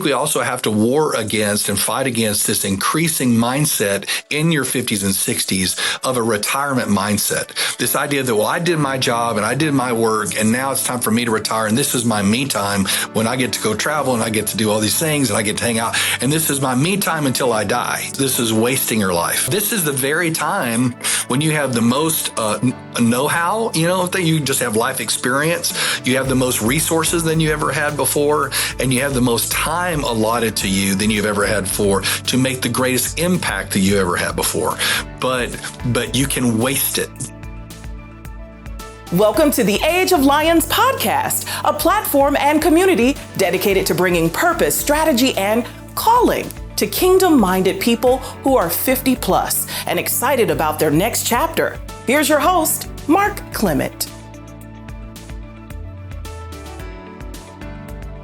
We also have to war against and fight against this increasing mindset in your 50s and 60s of a retirement mindset. This idea that, well, I did my job and I did my work and now it's time for me to retire and this is my me time when I get to go travel and I get to do all these things and I get to hang out and this is my me time until I die. This is wasting your life. This is the very time when you have the most know-how, that you just have life experience. You have the most resources than you ever had before, and you have the most time allotted to you than you've ever had before to make the greatest impact that you ever had before. But you can waste it. Welcome to the Age of Lions podcast, a platform and community dedicated to bringing purpose, strategy, and calling to kingdom-minded people who are 50 plus and excited about their next chapter. Here's your host, Mark Clement.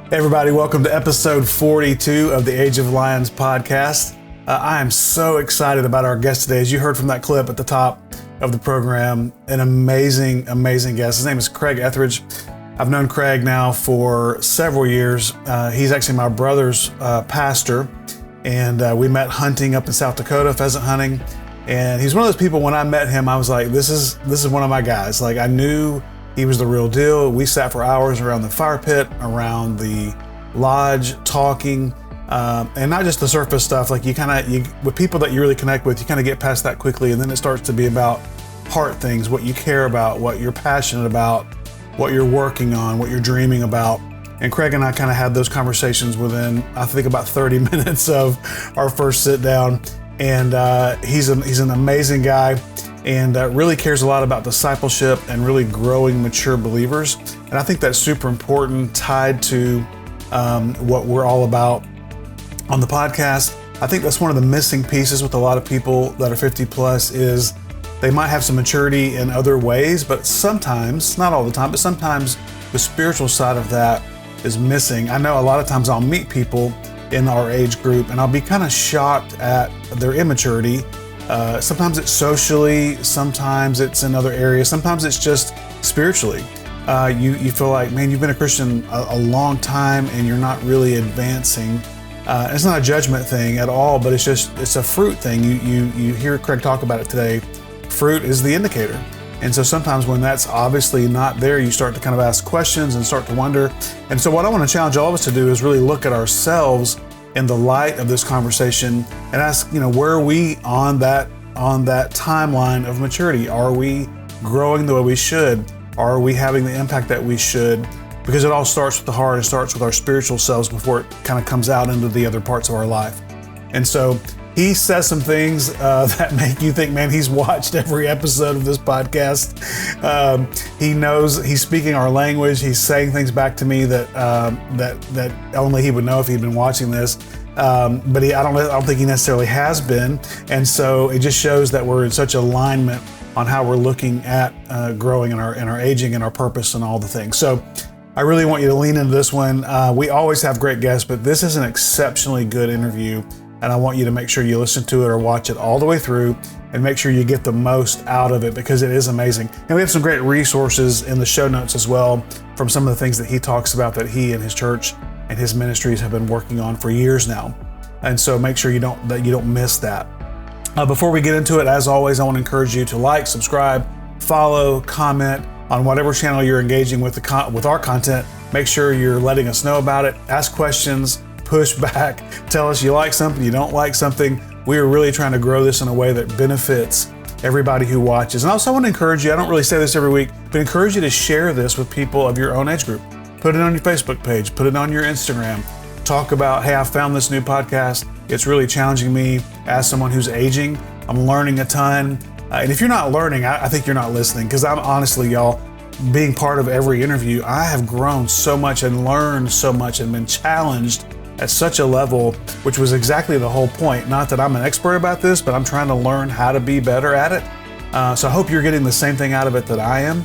Hey everybody, welcome to episode 42 of the Age of Lions podcast. I am so excited about our guest today. As you heard from that clip at the top of the program, an amazing guest. His name is Craig Etheredge. I've known Craig now for several years. He's actually my brother's pastor, and we met hunting up in South Dakota, pheasant hunting. And he's one of those people, when I met him, I was like, this is one of my guys. Like, I knew he was the real deal. We sat for hours around the fire pit, around the lodge, talking, and not just the surface stuff. Like with people that you really connect with, you kind of get past that quickly, and then it starts to be about heart things, what you care about, what you're passionate about, what you're working on, what you're dreaming about. And Craig and I kind of had those conversations within, I think, about 30 minutes of our first sit down. And he's an amazing guy. And really cares a lot about discipleship and really growing mature believers. And I think that's super important, tied to what we're all about on the podcast. I think that's one of the missing pieces with a lot of people that are 50 plus is they might have some maturity in other ways, but sometimes, not all the time, but sometimes the spiritual side of that is missing. I know a lot of times I'll meet people in our age group and I'll be kind of shocked at their immaturity. Sometimes it's socially, sometimes it's in other areas, sometimes it's just spiritually. You feel like, man, you've been a Christian a long time and you're not really advancing. It's not a judgment thing at all, but it's a fruit thing. You hear Craig talk about it today. Fruit is the indicator. And so sometimes when that's obviously not there, you start to kind of ask questions and start to wonder. And so what I want to challenge all of us to do is really look at ourselves in the light of this conversation and ask, where are we on that timeline of maturity? Are we growing the way we should? Are we having the impact that we should? Because it all starts with the heart. It starts with our spiritual selves before it kind of comes out into the other parts of our life. And so he says some things that make you think, man, he's watched every episode of this podcast. He knows he's speaking our language. He's saying things back to me that only he would know if he'd been watching this. But I don't think he necessarily has been. And so it just shows that we're in such alignment on how we're looking at growing in our aging and our purpose and all the things. So I really want you to lean into this one. We always have great guests, but this is an exceptionally good interview. And I want you to make sure you listen to it or watch it all the way through and make sure you get the most out of it because it is amazing. And we have some great resources in the show notes as well from some of the things that he talks about that he and his church and his ministries have been working on for years now. And so make sure you don't miss that. Before we get into it, as always, I want to encourage you to like, subscribe, follow, comment on whatever channel you're engaging with our content. Make sure you're letting us know about it. Ask questions. Push back, tell us you like something, you don't like something. We are really trying to grow this in a way that benefits everybody who watches. And also I want to encourage you, I don't really say this every week, but encourage you to share this with people of your own age group. Put it on your Facebook page, put it on your Instagram. Talk about, hey, I found this new podcast. It's really challenging me as someone who's aging. I'm learning a ton. And if you're not learning, I think you're not listening because I'm honestly, y'all, being part of every interview, I have grown so much and learned so much and been challenged at such a level, which was exactly the whole point. Not that I'm an expert about this, but I'm trying to learn how to be better at it. So I hope you're getting the same thing out of it that I am.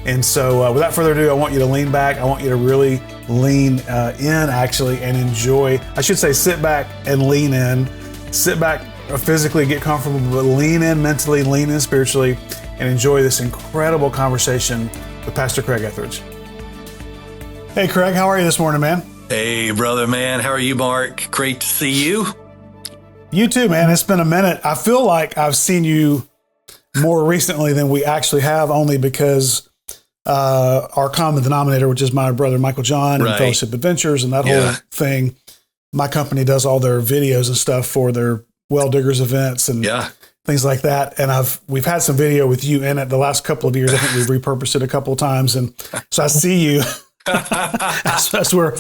And so without further ado, I want you to lean back. I want you to really lean in actually and enjoy. I should say sit back and lean in. Sit back physically, get comfortable, but lean in mentally, lean in spiritually, and enjoy this incredible conversation with Pastor Craig Etheredge. Hey Craig, how are you this morning, man? Hey, brother, man. How are you, Mark? Great to see you. You too, man. It's been a minute. I feel like I've seen you more recently than we actually have, only because our common denominator, which is my brother Michael John and Right. Fellowship Adventures and that whole thing. My company does all their videos and stuff for their Well Diggers events and things like that. And we've had some video with you in it the last couple of years. I think we've repurposed it a couple of times. And so I see you as we're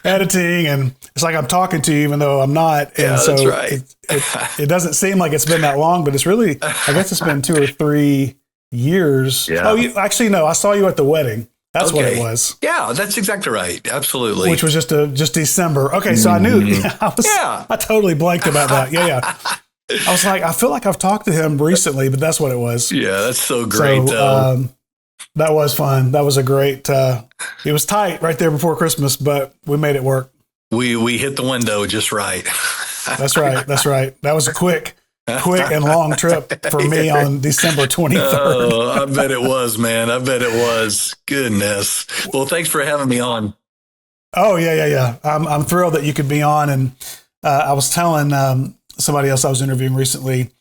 editing, and it's like I'm talking to you even though I'm not. And Yeah, so that's right. it doesn't seem like it's been that long, but it's really, I guess it's been 2 or 3 years. Yeah. Oh, actually, no, I saw you at the wedding. That's what it was. Yeah, that's exactly right. Absolutely. Which was just December. Okay, so I knew. I totally blanked about that. Yeah. I was like, I feel like I've talked to him recently, but that's what it was. Yeah, that's so great. That was fun. That was a great. It was tight right there before Christmas, but we made it work. We hit the window just right. That's right. That was a quick and long trip for me on December 23rd. Oh, I bet it was, man. I bet it was. Goodness. Well, thanks for having me on. Oh, yeah. I'm thrilled that you could be on. And I was telling somebody else I was interviewing recently,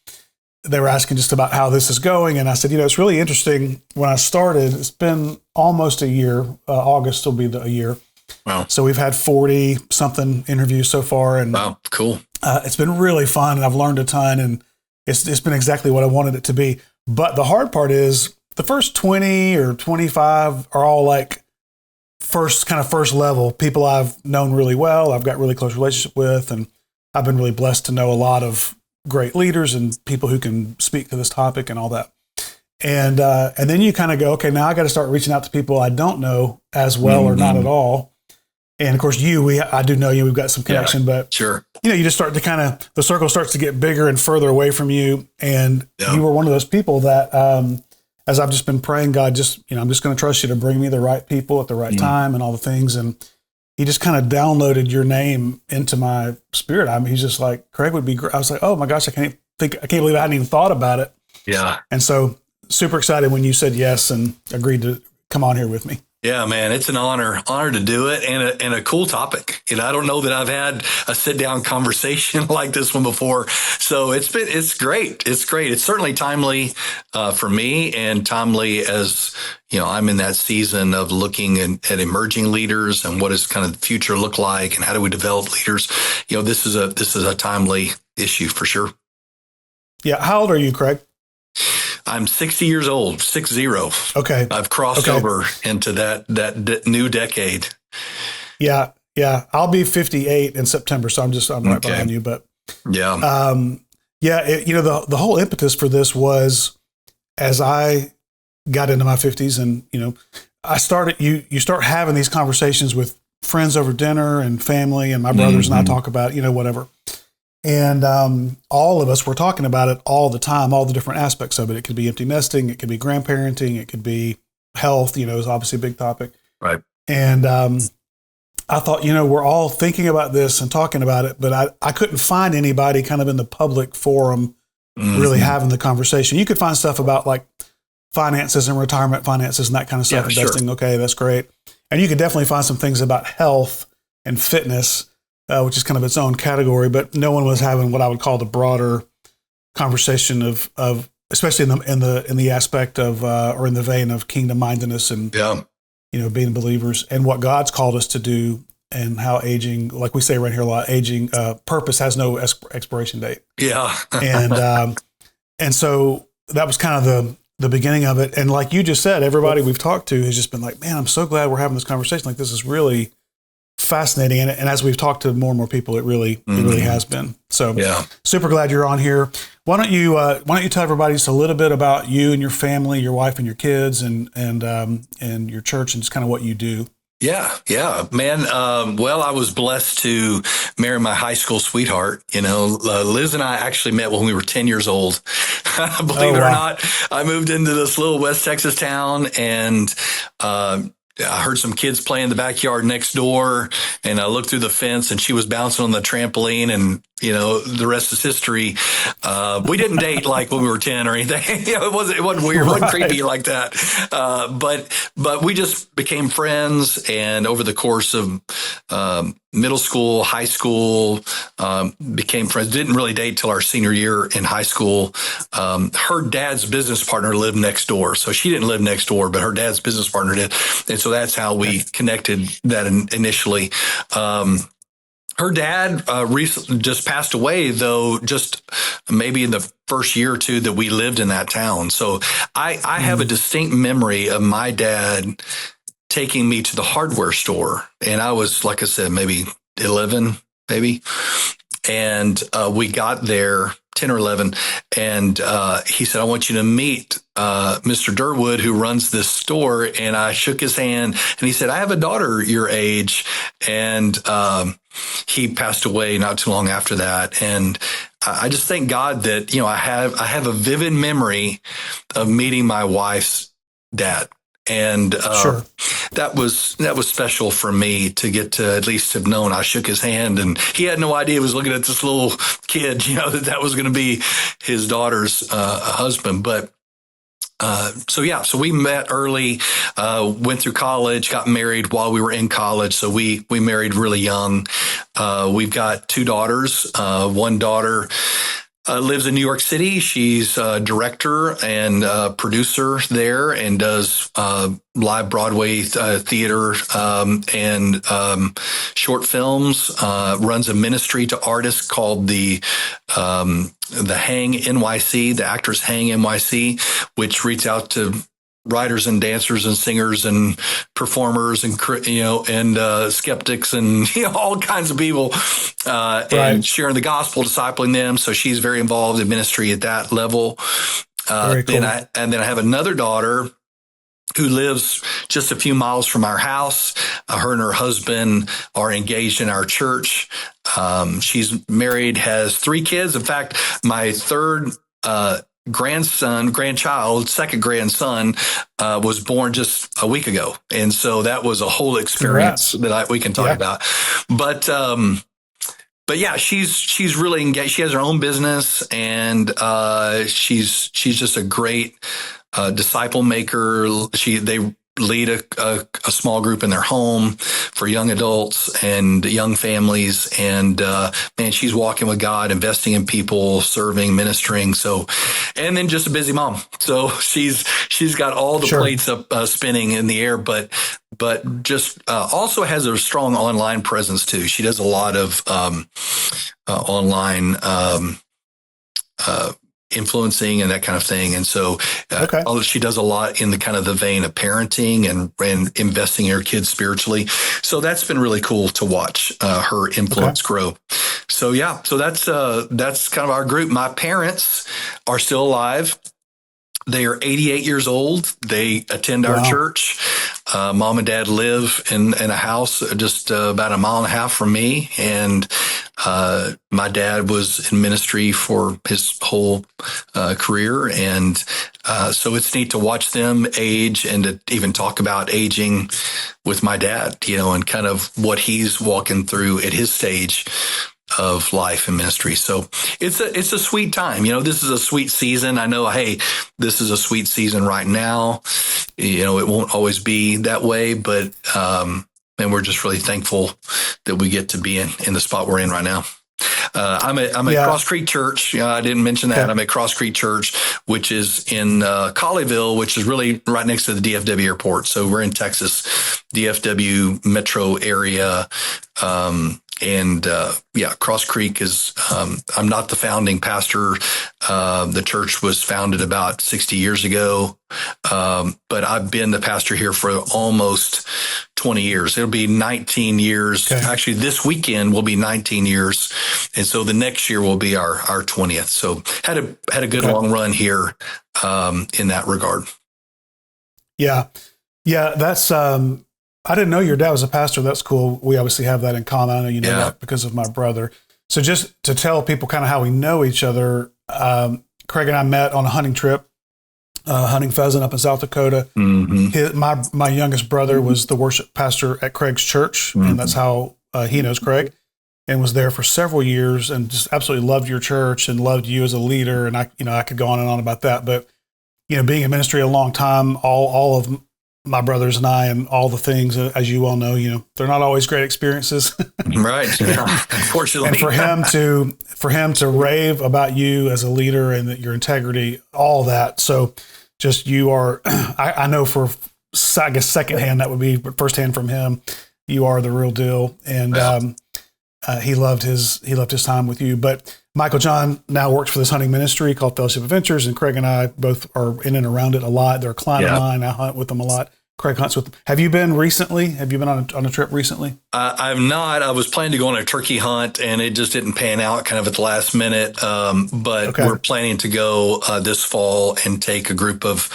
they were asking just about how this is going. And I said, it's really interesting. When I started, it's been almost a year. August will be a year. Wow. So we've had 40 something interviews so far. And wow, cool. It's been really fun, and I've learned a ton, and it's been exactly what I wanted it to be. But the hard part is the first 20 or 25 are all like first level people I've known really well. I've got really close relationship with, and I've been really blessed to know a lot of great leaders and people who can speak to this topic and all that. And then you kind of go, okay, now I got to start reaching out to people I don't know as well or not at all. And of course, I do know you. We've got some connection, but sure, you just start to the circle starts to get bigger and further away from you. And you were one of those people that, as I've just been praying, God, I'm just going to trust you to bring me the right people at the right time and all the things. And he just kind of downloaded your name into my spirit. I mean, he's just like, Craig would be great. I was like, oh my gosh, I can't believe I hadn't even thought about it. Yeah. And so super excited when you said yes and agreed to come on here with me. Yeah, man, it's an honor to do it, and a cool topic. I don't know that I've had a sit down conversation like this one before. So it's great. It's great. It's certainly timely for me, and timely as I'm in that season of looking at emerging leaders and what does kind of the future look like, and how do we develop leaders. This is a timely issue for sure. Yeah. How old are you, Craig? I'm 60 years old, 60. Okay. I've crossed over into that new decade. Yeah. I'll be 58 in September, so I'm right behind you. But the whole impetus for this was as I got into my 50s, and I started. You start having these conversations with friends over dinner and family, and my brothers and I talk about whatever. And all of us were talking about it all the time, all the different aspects of it. It could be empty nesting, it could be grandparenting, it could be health, is obviously a big topic. Right. And I thought, we're all thinking about this and talking about it, but I couldn't find anybody kind of in the public forum really having the conversation. You could find stuff about like finances and retirement finances and that kind of stuff, investing. Sure. Okay, that's great. And you could definitely find some things about health and fitness, which is kind of its own category, but no one was having what I would call the broader conversation of especially in the aspect of or in the vein of kingdom mindedness and being believers and what God's called us to do, and how aging, like we say right here a lot, aging purpose has no expiration date. Yeah, and so that was kind of the beginning of it. And like you just said, everybody we've talked to has just been like, man, I'm so glad we're having this conversation. Like, this is really fascinating. And as we've talked to more and more people, it really has been. So super glad you're on here. Why don't you tell everybody just a little bit about you and your family, your wife and your kids, and your church, and just kind of what you do. Yeah, man. Well, I was blessed to marry my high school sweetheart. Liz and I actually met when we were 10 years old. Believe it or not, I moved into this little West Texas town, and I heard some kids play in the backyard next door, and I looked through the fence, and she was bouncing on the trampoline, and the rest is history. We didn't date like when we were 10 or anything. It wasn't weird. It wasn't creepy like that. But we just became friends. And over the course of, middle school, high school, became friends. Didn't really date till our senior year in high school. Her dad's business partner lived next door. So she didn't live next door, but her dad's business partner did. And so that's how we connected that initially. Her dad recently just passed away, though, just maybe in the first year or two that we lived in that town. So I have a distinct memory of my dad taking me to the hardware store. And I was, like I said, maybe 11, maybe. And we got there, 10 or 11. And he said, I want you to meet Mr. Durwood, who runs this store. And I shook his hand and he said, I have a daughter your age. And he passed away not too long after that. And I just thank God that, I have a vivid memory of meeting my wife's dad. And Sure. that was special for me to get to at least have known. I shook his hand and he had no idea he was looking at this little kid, that was going to be his daughter's husband. But so we met early, went through college, got married while we were in college. So we married really young. We've got 2 daughters. One daughter lives in New York City. She's a director and producer there and does live Broadway theater and short films. Runs a ministry to artists called the Hang NYC, the Actors Hang NYC, which reaches out to writers and dancers and singers and performers and skeptics and all kinds of people and sharing the gospel, discipling them. So she's very involved in ministry at that level. Very cool. And then I have another daughter who lives just a few miles from our house. Her and her husband are engaged in our church. She's married, has 3 kids. In fact, my third second grandson, was born just a week ago. And so that was a whole experience that we can talk about. But yeah, she's really engaged. She has her own business and, she's just a great, disciple maker. They lead a small group in their home for young adults and young families. And, man, she's walking with God, investing in people, serving, ministering. So, and then just a busy mom. So she's got all the plates up, spinning in the air, but just, also has a strong online presence too. She does a lot of, online, influencing and that kind of thing. And so she does a lot in the kind of the vein of parenting and investing in her kids spiritually. So that's been really cool to watch her influence grow. So that's kind of our group. My parents are still alive. They are 88 years old. They attend our church. Mom and dad live in a house just about a mile and a half from me. And my dad was in ministry for his whole career. And so it's neat to watch them age and to even talk about aging with my dad, and kind of what he's walking through at his stage of life and ministry. So it's a sweet time. This is a sweet season. I know, hey, this is a sweet season right now. It won't always be that way, but, and we're just really thankful that we get to be in the spot we're in right now. I'm at Cross Creek Church. I didn't mention that. I'm at Cross Creek Church, which is in Colleyville, which is really right next to the DFW airport. So we're in Texas, DFW metro area. Cross Creek is, I'm not the founding pastor. The church was founded about 60 years ago. But I've been the pastor here for almost 20 years. It'll be 19 years. Okay. Actually, this weekend will be 19 years. And so the next year will be our 20th. So had a good long run here, in that regard. Yeah. Yeah. That's, I didn't know your dad was a pastor. That's cool. We obviously have that in common. I know you know that because of my brother. So just to tell people kind of how we know each other, Craig and I met on a hunting trip, hunting pheasant up in South Dakota. Mm-hmm. My youngest brother was the worship pastor at Craig's church, and that's how he knows Craig. and was there for several years and just absolutely loved your church and loved you as a leader. And I could go on and on about that, but being in ministry a long time, all of my brothers and I, and all the things, as you well know, they're not always great experiences. Right. Unfortunately. And for him to rave about you as a leader and that your integrity, all that. So just you are, I know for, I guess secondhand, that would be, but firsthand from him, you are the real deal. And he loved his time with you. But Michael John now works for this hunting ministry called Fellowship of Ventures, and Craig and I both are in and around it a lot. They're a client of mine. I hunt with them a lot. Craig hunts with them. Have you been recently? Have you been on a trip recently? I've not. I was planning to go on a turkey hunt, and it just didn't pan out kind of at the last minute. But we're planning to go this fall and take a group of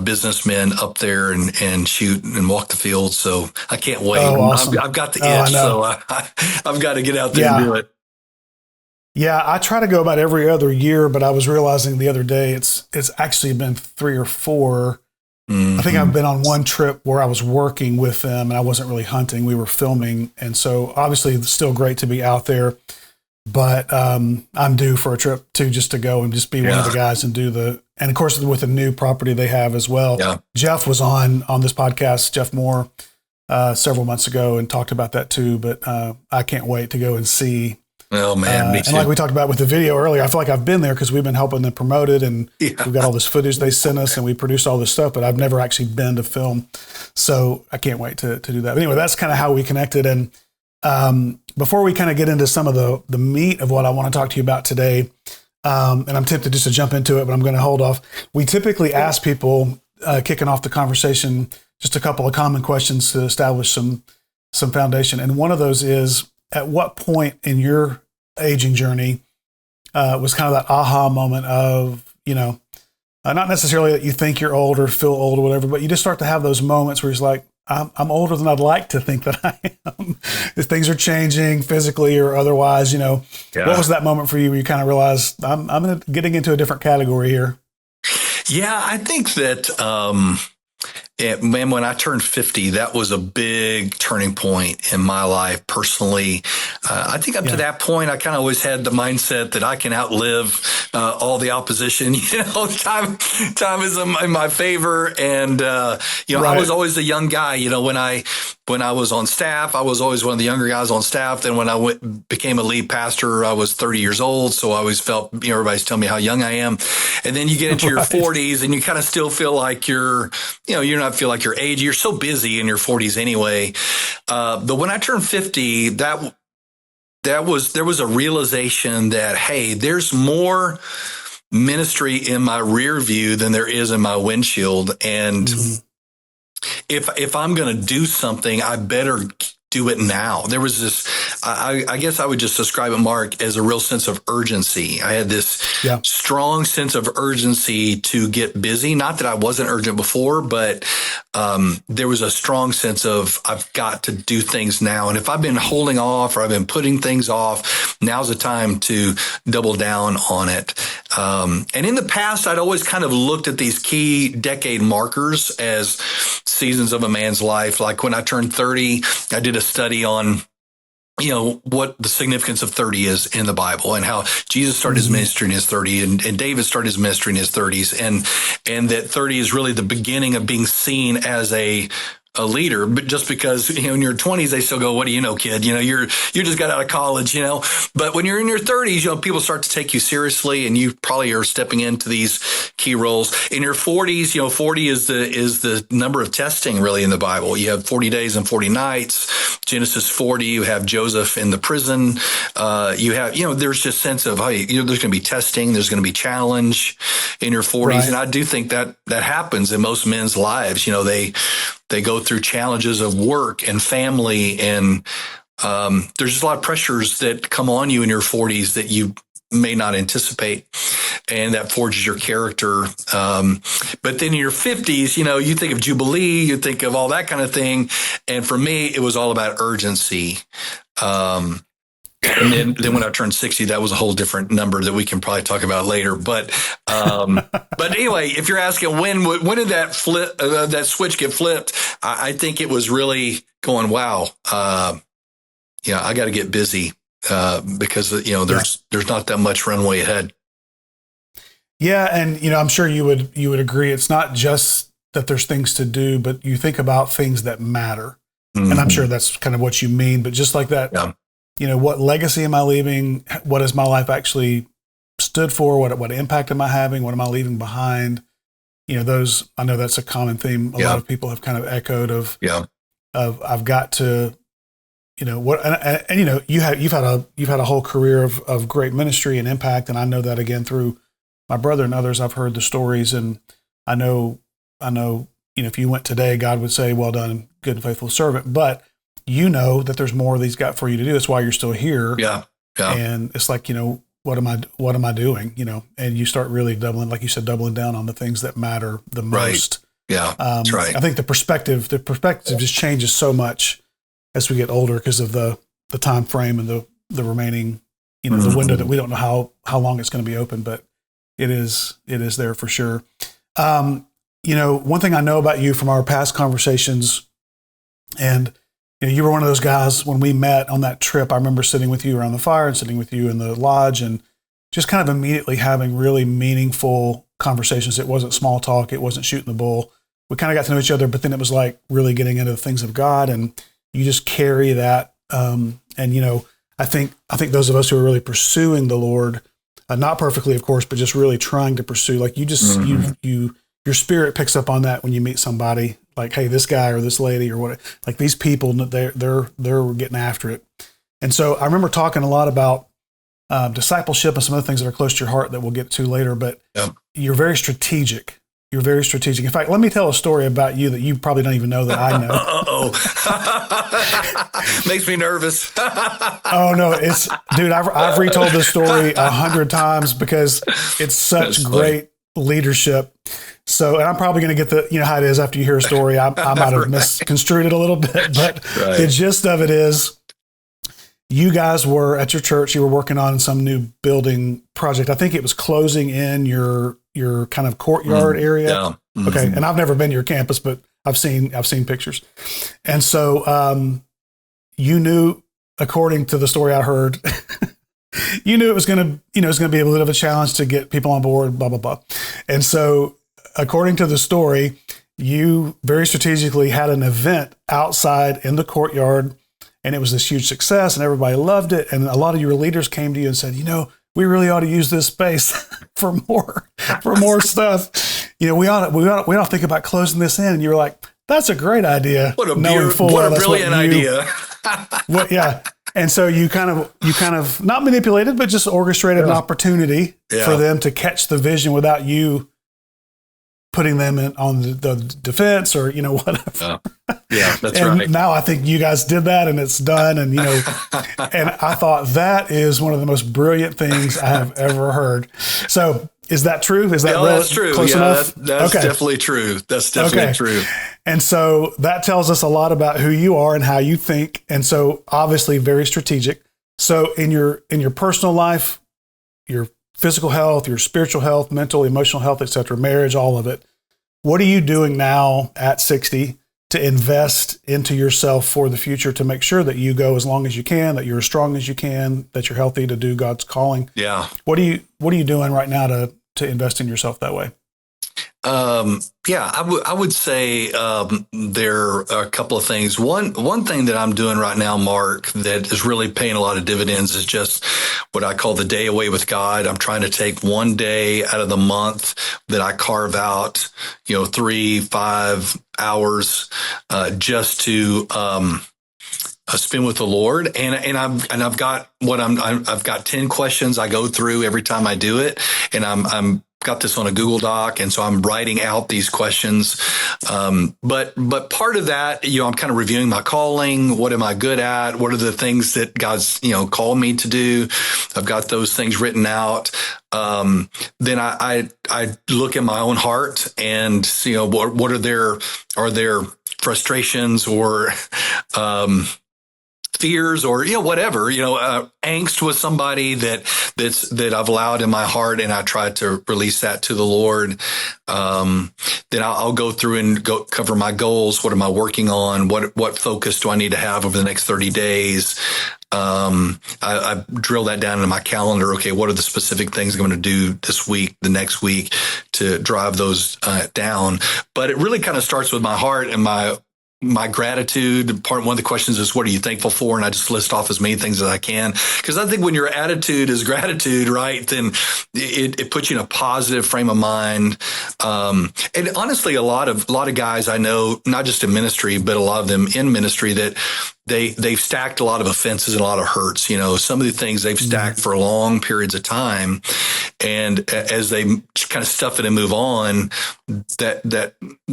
businessmen up there and shoot and walk the field. So I can't wait. Oh, awesome. I've got the itch, so I've got to get out there and do it. Yeah, I try to go about every other year, but I was realizing the other day it's actually been 3 or 4. I think I've been on one trip where I was working with them and I wasn't really hunting. We were filming. And so obviously it's still great to be out there, but I'm due for a trip too, just to go and just be one of the guys and and of course with the new property they have as well. Yeah. Jeff was on this podcast, Jeff Moore, several months ago and talked about that too. But I can't wait to go and see. Oh man, me too. And like we talked about with the video earlier, I feel like I've been there because we've been helping them promote it, and we've got all this footage they sent us, and we produced all this stuff. But I've never actually been to film, so I can't wait to do that. But anyway, that's kind of how we connected. And before we kind of get into some of the meat of what I want to talk to you about today, and I'm tempted just to jump into it, but I'm going to hold off. We typically ask people kicking off the conversation just a couple of common questions to establish some foundation, and one of those is, at what point in your aging journey was kind of that aha moment of, not necessarily that you think you're old or feel old or whatever, but you just start to have those moments where you're like, I'm older than I'd like to think that I am. If things are changing physically or otherwise, what was that moment for you where you kind of realized I'm getting into a different category here? Yeah, I think that, man, when I turned 50, that was a big turning point in my life personally. I think up to that point, I kind of always had the mindset that I can outlive all the opposition. Time is in my favor. And, I was always a young guy. When I was on staff, I was always one of the younger guys on staff. Then when I became a lead pastor, I was 30 years old. So I always felt, everybody's telling me how young I am. And then you get into your 40s and you kind of still feel like you're not feel like your age. You're so busy in your 40s anyway. But when I turned 50, there was a realization that, hey, there's more ministry in my rear view than there is in my windshield. And if I'm going to do something, I better do it now. There was this, I guess I would just describe it, Mark, as a real sense of urgency. I had this strong sense of urgency to get busy. Not that I wasn't urgent before, but there was a strong sense of I've got to do things now. And if I've been holding off or I've been putting things off, now's the time to double down on it. And in the past, I'd always kind of looked at these key decade markers as seasons of a man's life. Like when I turned 30, I did a study on what the significance of 30 is in the Bible, and how Jesus started his ministry in his 30s and David started his ministry in his 30s, and that 30 is really the beginning of being seen as a leader. But just because, in your 20s, they still go, what do you know, kid? You just got out of college, but when you're in your 30s, people start to take you seriously, and you probably are stepping into these key roles. In your 40s, 40 is the number of testing really in the Bible. You have 40 days and 40 nights. Genesis 40, you have Joseph in the prison. You have, there's just sense of, hey, there's going to be testing. There's going to be challenge in your 40s. Right. And I do think that happens in most men's lives. They go through challenges of work and family, and there's just a lot of pressures that come on you in your 40s that you may not anticipate, and that forges your character. But then in your 50s, you think of Jubilee, you think of all that kind of thing. And for me, it was all about urgency. And then when I turned 60, that was a whole different number that we can probably talk about later. But anyway, if you're asking when did that flip, that switch get flipped, I think it was really going, wow, I got to get busy. because there's not that much runway ahead. Yeah, and I'm sure you would agree. It's not just that there's things to do, but you think about things that matter, and I'm sure that's kind of what you mean. But just like that, what legacy am I leaving? What has my life actually stood for? What impact am I having? What am I leaving behind? Those, I know that's a common theme. A lot of people have kind of echoed of I've got to, you've had a whole career of great ministry and impact. And I know that again through my brother and others. I've heard the stories, and I know, if you went today, God would say, well done, good and faithful servant. But that there's more that he's got for you to do. That's why you're still here. Yeah. And it's like, what am I doing? And you start really doubling down on the things that matter the most. Yeah. That's right. I think the perspective just changes so much as we get older because of the time frame and the remaining, the window that we don't know how long it's going to be open, but it is there for sure. One thing I know about you from our past conversations, and you were one of those guys when we met on that trip. I remember sitting with you around the fire and sitting with you in the lodge and just kind of immediately having really meaningful conversations. It wasn't small talk. It wasn't shooting the bull. We kind of got to know each other, but then it was like really getting into the things of God, and you just carry that. I think those of us who are really pursuing the Lord, not perfectly, of course, but just really trying to pursue, like you just, your spirit picks up on that when you meet somebody like, hey, this guy or this lady or what, like these people, they're getting after it. And so I remember talking a lot about discipleship and some other things that are close to your heart that we'll get to later, but you're very strategic. You're very strategic. In fact, let me tell a story about you that you probably don't even know that I know. Makes me nervous. Oh no, dude, I've retold this story 100 times because it's such great leadership. So, and I'm probably going to get how it is after you hear a story. I might have misconstrued it a little bit, but the gist of it is you guys were at your church, you were working on some new building project. I think it was closing in your kind of courtyard area. Yeah. Mm-hmm. Okay. And I've never been to your campus, but I've seen pictures. And so, you knew, according to the story I heard, you knew it was going to be a little bit of a challenge to get people on board, blah, blah, blah. And so, according to the story, you very strategically had an event outside in the courtyard, and it was this huge success, and everybody loved it. And a lot of your leaders came to you and said, we really ought to use this space for more stuff. We ought to think about closing this in. And you were like, that's a great idea. What a brilliant idea. And so you kind of not manipulated, but just orchestrated an opportunity for them to catch the vision without you putting them on the defense or, whatever. Yeah, that's and right. Now I think you guys did that and it's done. And, and I thought that is one of the most brilliant things I have ever heard. So is that true? Is that that's true? Close enough? That's definitely true. That's definitely true. And so that tells us a lot about who you are and how you think. And so obviously very strategic. So in your personal life, your physical health, your spiritual health, mental, emotional health, et cetera, marriage, all of it. What are you doing now at 60 to invest into yourself for the future to make sure that you go as long as you can, that you're as strong as you can, that you're healthy to do God's calling? Yeah. What are you doing right now to invest in yourself that way? I would say there are a couple of things. One thing that I'm doing right now, Mark, that is really paying a lot of dividends is just what I call the day away with God. I'm trying to take one day out of the month that I carve out, 3-5 hours, just to spend with the Lord. And I've got 10 questions I go through every time I do it. And I'm got this on a Google Doc. And so I'm writing out these questions. But part of that, I'm kind of reviewing my calling. What am I good at? What are the things that God's, called me to do? I've got those things written out. Then I look at my own heart and see, are there frustrations or, fears or, whatever, angst with somebody that I've allowed in my heart, and I try to release that to the Lord. Then I'll go through and cover my goals. What am I working on? What focus do I need to have over the next 30 days? I drill that down into my calendar. Okay, what are the specific things I'm going to do this week, the next week, to drive those down? But it really kind of starts with my heart and my gratitude. One of the questions is, what are you thankful for? And I just list off as many things as I can. Because I think when your attitude is gratitude, right, then it puts you in a positive frame of mind. And honestly, a lot of guys I know, not just in ministry, but a lot of them in ministry, that they've stacked a lot of offenses and a lot of hurts. Some of the things they've stacked for long periods of time. And as they kind of stuff it and move on, that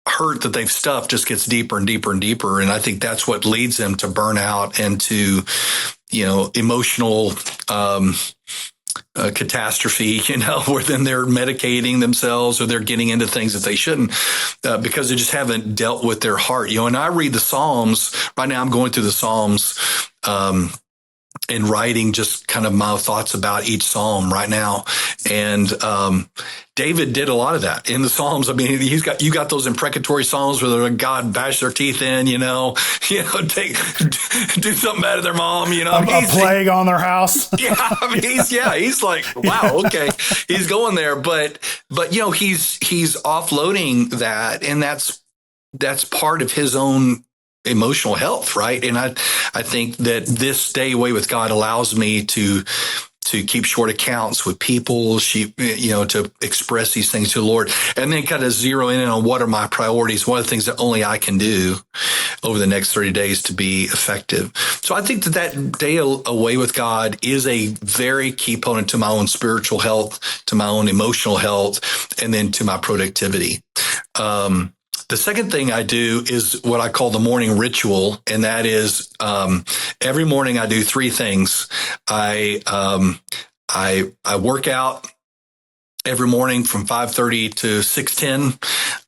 hurt that they've stuffed just gets deeper and deeper and deeper. And I think that's what leads them to burnout and to, emotional catastrophe, where then they're medicating themselves or they're getting into things that they shouldn't because they just haven't dealt with their heart. And I read the Psalms. Right now I'm going through the Psalms and writing just kind of my thoughts about each Psalm right now. And David did a lot of that in the Psalms. I mean, you got those imprecatory Psalms where they're like, God, bash their teeth in, do something bad to their mom, a plague on their house. He's like, wow, okay, he's going there, but he's offloading that, and that's part of his own emotional health, right? And I think that this day away with God allows me to keep short accounts with people, to express these things to the Lord, and then kind of zero in on what are my priorities, one of the things that only I can do over the next 30 days to be effective. So I think that day away with God is a very key component to my own spiritual health, to my own emotional health, and then to my productivity. The second thing I do is what I call the morning ritual, and that is every morning I do three things. I work out every morning from 5:30 to 6:10.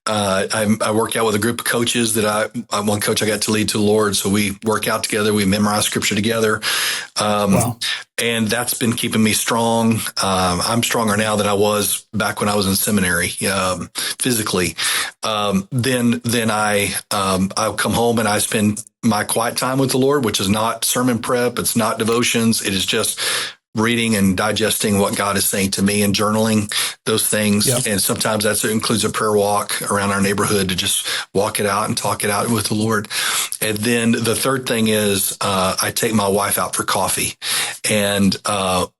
I work out with a group of coaches that one coach I got to lead to the Lord. So we work out together. We memorize scripture together. Wow. And that's been keeping me strong. I'm stronger now than I was back when I was in seminary, physically. Then I'll come home and I spend my quiet time with the Lord, which is not sermon prep. It's not devotions. It is just reading and digesting what God is saying to me and journaling those things. Yep. And sometimes that includes a prayer walk around our neighborhood to just walk it out and talk it out with the Lord. And then the third thing is I take my wife out for coffee, and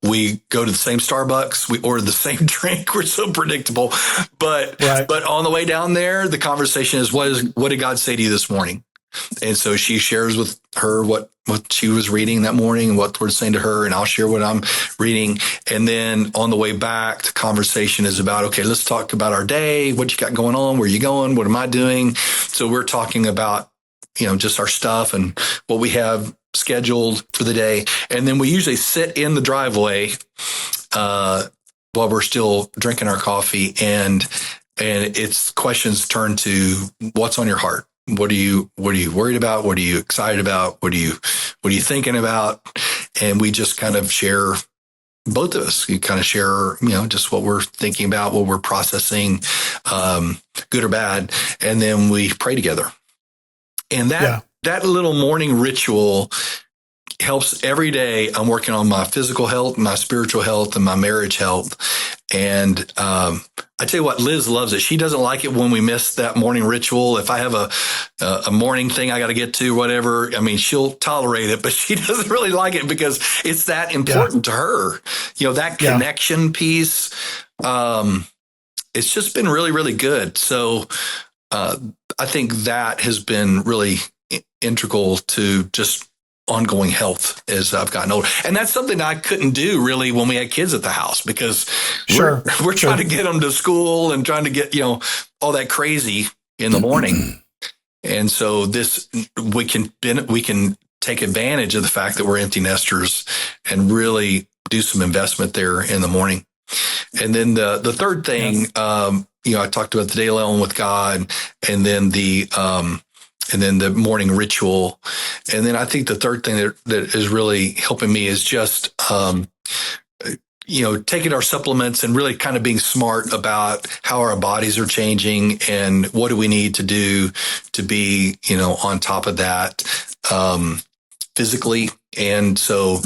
we go to the same Starbucks. We order the same drink. We're so predictable. But on the way down there, the conversation is, what did God say to you this morning? And so she shares with her what she was reading that morning and what the Lord's saying to her, and I'll share what I'm reading. And then on the way back, the conversation is about, okay, let's talk about our day. What you got going on? Where are you going? What am I doing? So we're talking about, just our stuff and what we have scheduled for the day. And then we usually sit in the driveway while we're still drinking our coffee, and it's questions turn to what's on your heart. What are you worried about? What are you excited about? What are you thinking about? And we just kind of share, both of us, we kind of share, just what we're thinking about, what we're processing, good or bad. And then we pray together. And that little morning ritual helps every day. I'm working on my physical health, my spiritual health, and my marriage health. And I tell you what, Liz loves it. She doesn't like it when we miss that morning ritual. If I have a morning thing I got to get to, whatever, I mean, she'll tolerate it, but she doesn't really like it because it's that important to her. That connection piece. It's just been really, really good. So I think that has been really integral to just ongoing health as I've gotten older. And that's something I couldn't do really when we had kids at the house, because we're trying to get them to school and trying to get, all that crazy in the morning. And so we can take advantage of the fact that we're empty nesters and really do some investment there in the morning. And then the third thing, I talked about the day alone with God, and then the then the morning ritual. And then I think the third thing that is really helping me is just, taking our supplements and really kind of being smart about how our bodies are changing and what do we need to do to be, on top of that, physically. And so,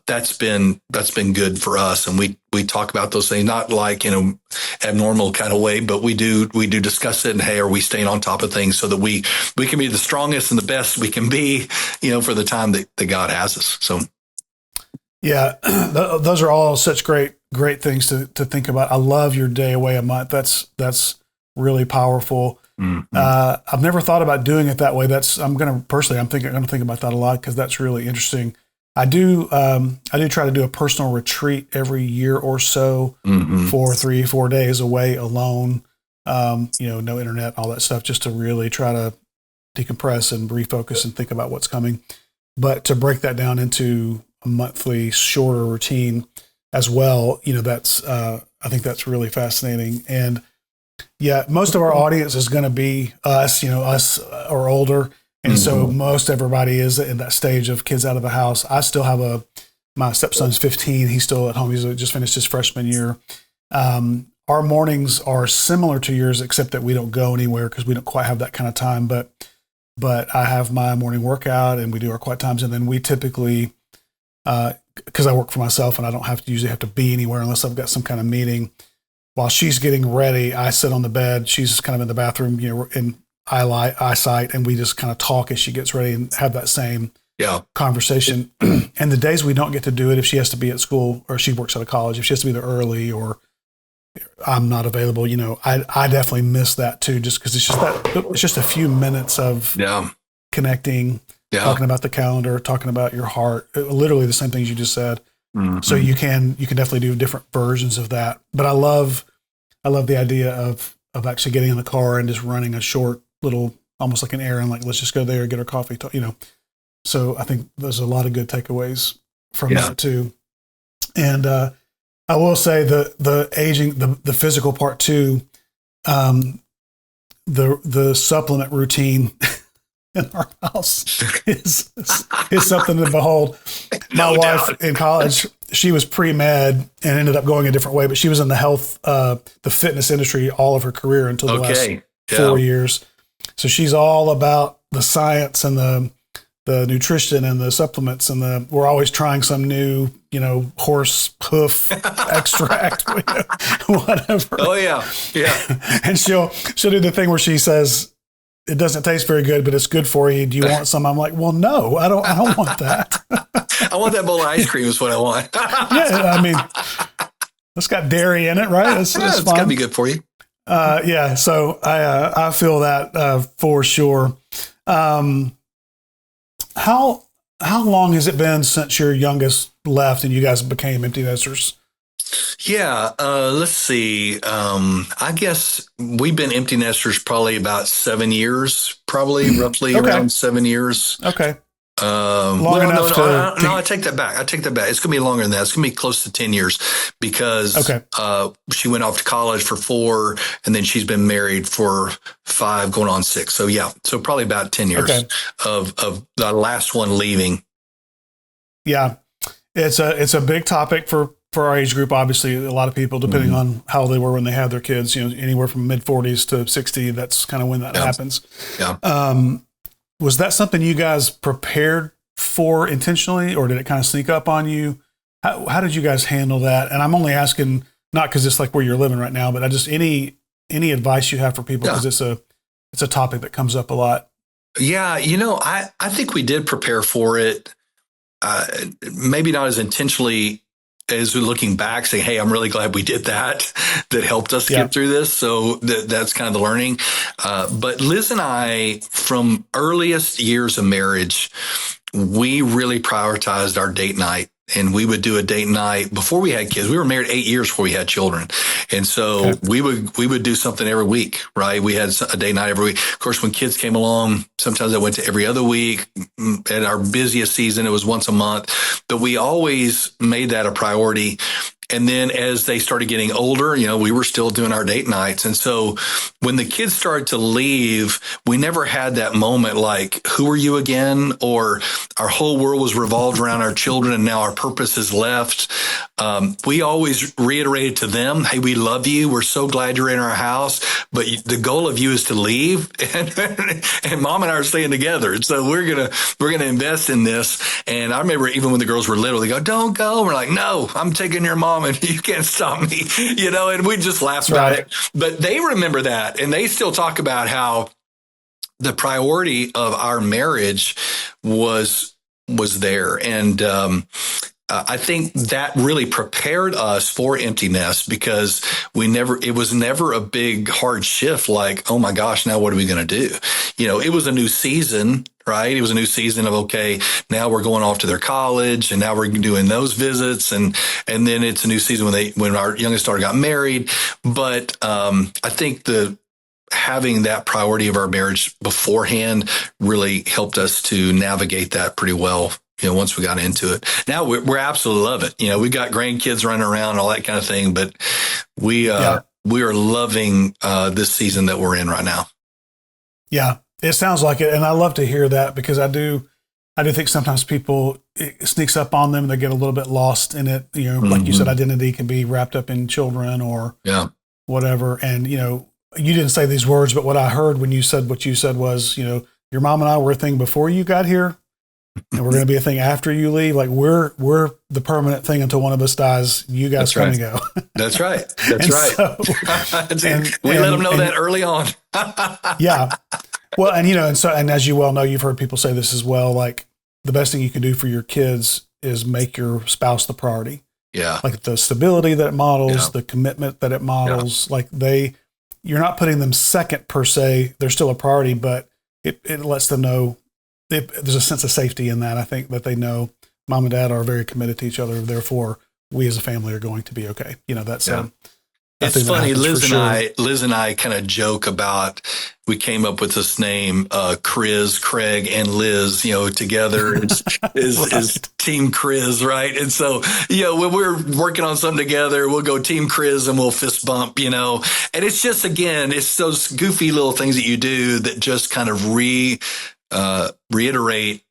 that's been good for us. And we talk about those things, not like, abnormal kind of way, but we do discuss it. And hey, are we staying on top of things so that we can be the strongest and the best we can be, for the time that God has us. So. Yeah, those are all such great things to think about. I love your day away a month. That's really powerful. Mm-hmm. I've never thought about doing it that way. I'm going to think about that a lot because that's really interesting. I do try to do a personal retreat every year or so for 3-4 days away alone. No internet, all that stuff, just to really try to decompress and refocus and think about what's coming. But to break that down into a monthly shorter routine as well, I think that's really fascinating. And yeah, most of our audience is going to be us or older. And so most everybody is in that stage of kids out of the house. I still have my stepson's 15. He's still at home. He's just finished his freshman year. Our mornings are similar to yours, except that we don't go anywhere because we don't quite have that kind of time. But I have my morning workout and we do our quiet times. And then we typically, because I work for myself and I don't usually have to be anywhere unless I've got some kind of meeting. While she's getting ready, I sit on the bed. She's kind of in the bathroom, in eyesight, and we just kind of talk as she gets ready and have that same conversation. And the days we don't get to do it, if she has to be at school or she works out of college, if she has to be there early or I'm not available, I definitely miss that too, just because it's just a few minutes of connecting. Yeah. Talking about the calendar, talking about your heart, literally the same things you just said. Mm-hmm. So you can definitely do different versions of that. But I love the idea of actually getting in the car and just running a short little, almost like an errand, like let's just go there, get our coffee, So I think there's a lot of good takeaways from that too. And I will say the aging, the physical part too, the supplement routine in our house is something to behold. My wife in college, she was pre-med and ended up going a different way, but she was in the fitness industry all of her career until the last 4 years. So she's all about the science and the nutrition and the supplements and we're always trying some new, horse hoof extract, whatever. Oh yeah. Yeah. And she'll do the thing where she says, it doesn't taste very good, but it's good for you. Do you want some? I'm like, well, no, I don't want that. I want that bowl of ice cream is what I want. Yeah. I mean, it's got dairy in it, right? It's gotta be good for you. Yeah. So I feel that, for sure. How long has it been since your youngest left and you guys became empty nesters? Yeah, let's see. I guess we've been empty nesters probably about 7 years, roughly around 7 years. Okay. Long enough no, I take that back. It's going to be longer than that. It's going to be close to 10 years because she went off to college for 4 and then she's been married for 5 going on 6. So so probably about 10 years of the last one leaving. Yeah. It's a big topic for our age group. Obviously, a lot of people, depending on how they were when they had their kids, anywhere from mid 40s to 60, that's kind of when that happens. Yeah. Was that something you guys prepared for intentionally, or did it kind of sneak up on you? How did you guys handle that? And I'm only asking, not because it's like where you're living right now, but I just any advice you have for people, because it's a topic that comes up a lot. Yeah, I think we did prepare for it. Maybe not as intentionally as we're looking back, saying, hey, I'm really glad we did that. That helped us get through this. So that's kind of the learning. But Liz and I, from earliest years of marriage, we really prioritized our date night. And we would do a date night before we had kids. We were married 8 years before we had children. And so we would do something every week, right? We had a date night every week. Of course, when kids came along, sometimes I went to every other week. At our busiest season, it was once a month. But we always made that a priority. And then as they started getting older, we were still doing our date nights. And so when the kids started to leave, we never had that moment like, who are you again? Or our whole world was revolved around our children and now our purpose has left. We always reiterated to them, hey, we love you. We're so glad you're in our house, but the goal of you is to leave. And mom and I are staying together. And so we're going to invest in this. And I remember even when the girls were little, they go, don't go. We're like, no, I'm taking your mom and you can't stop me, and we just laughed about it. But they remember that. And they still talk about how the priority of our marriage was there. And, I think that really prepared us for empty nest because it was never a big hard shift like, oh my gosh, now what are we going to do? It was a new season, right? It was a new season of, okay, now we're going off to their college and now we're doing those visits. And then it's a new season when our youngest daughter got married. But, I think having that priority of our marriage beforehand really helped us to navigate that pretty well. Once we got into it, now we're absolutely love it. We got grandkids running around, all that kind of thing, but we are loving this season that we're in right now. Yeah, it sounds like it. And I love to hear that because I do think sometimes it sneaks up on them and they get a little bit lost in it. Like you said, identity can be wrapped up in children or whatever. And, you didn't say these words, but what I heard when you said what you said was, your mom and I were a thing before you got here. And we're going to be a thing after you leave. Like we're the permanent thing until one of us dies. You guys come and go. That's right. That's right. So, we let them know that early on. Yeah. Well, and as you well know, you've heard people say this as well. Like the best thing you can do for your kids is make your spouse the priority. Yeah. Like the stability that it models, the commitment that it models. Like you're not putting them second per se. They're still a priority, but it lets them know. There's a sense of safety in that. I think that they know mom and dad are very committed to each other. Therefore, we as a family are going to be okay. That's it's funny. Liz and I kind of joke about, we came up with this name, Craig and Liz, together is Team Chris, right? And so, when we're working on something together, we'll go Team Chris and we'll fist bump, and it's just, again, it's those goofy little things that you do that just kind of reiterate,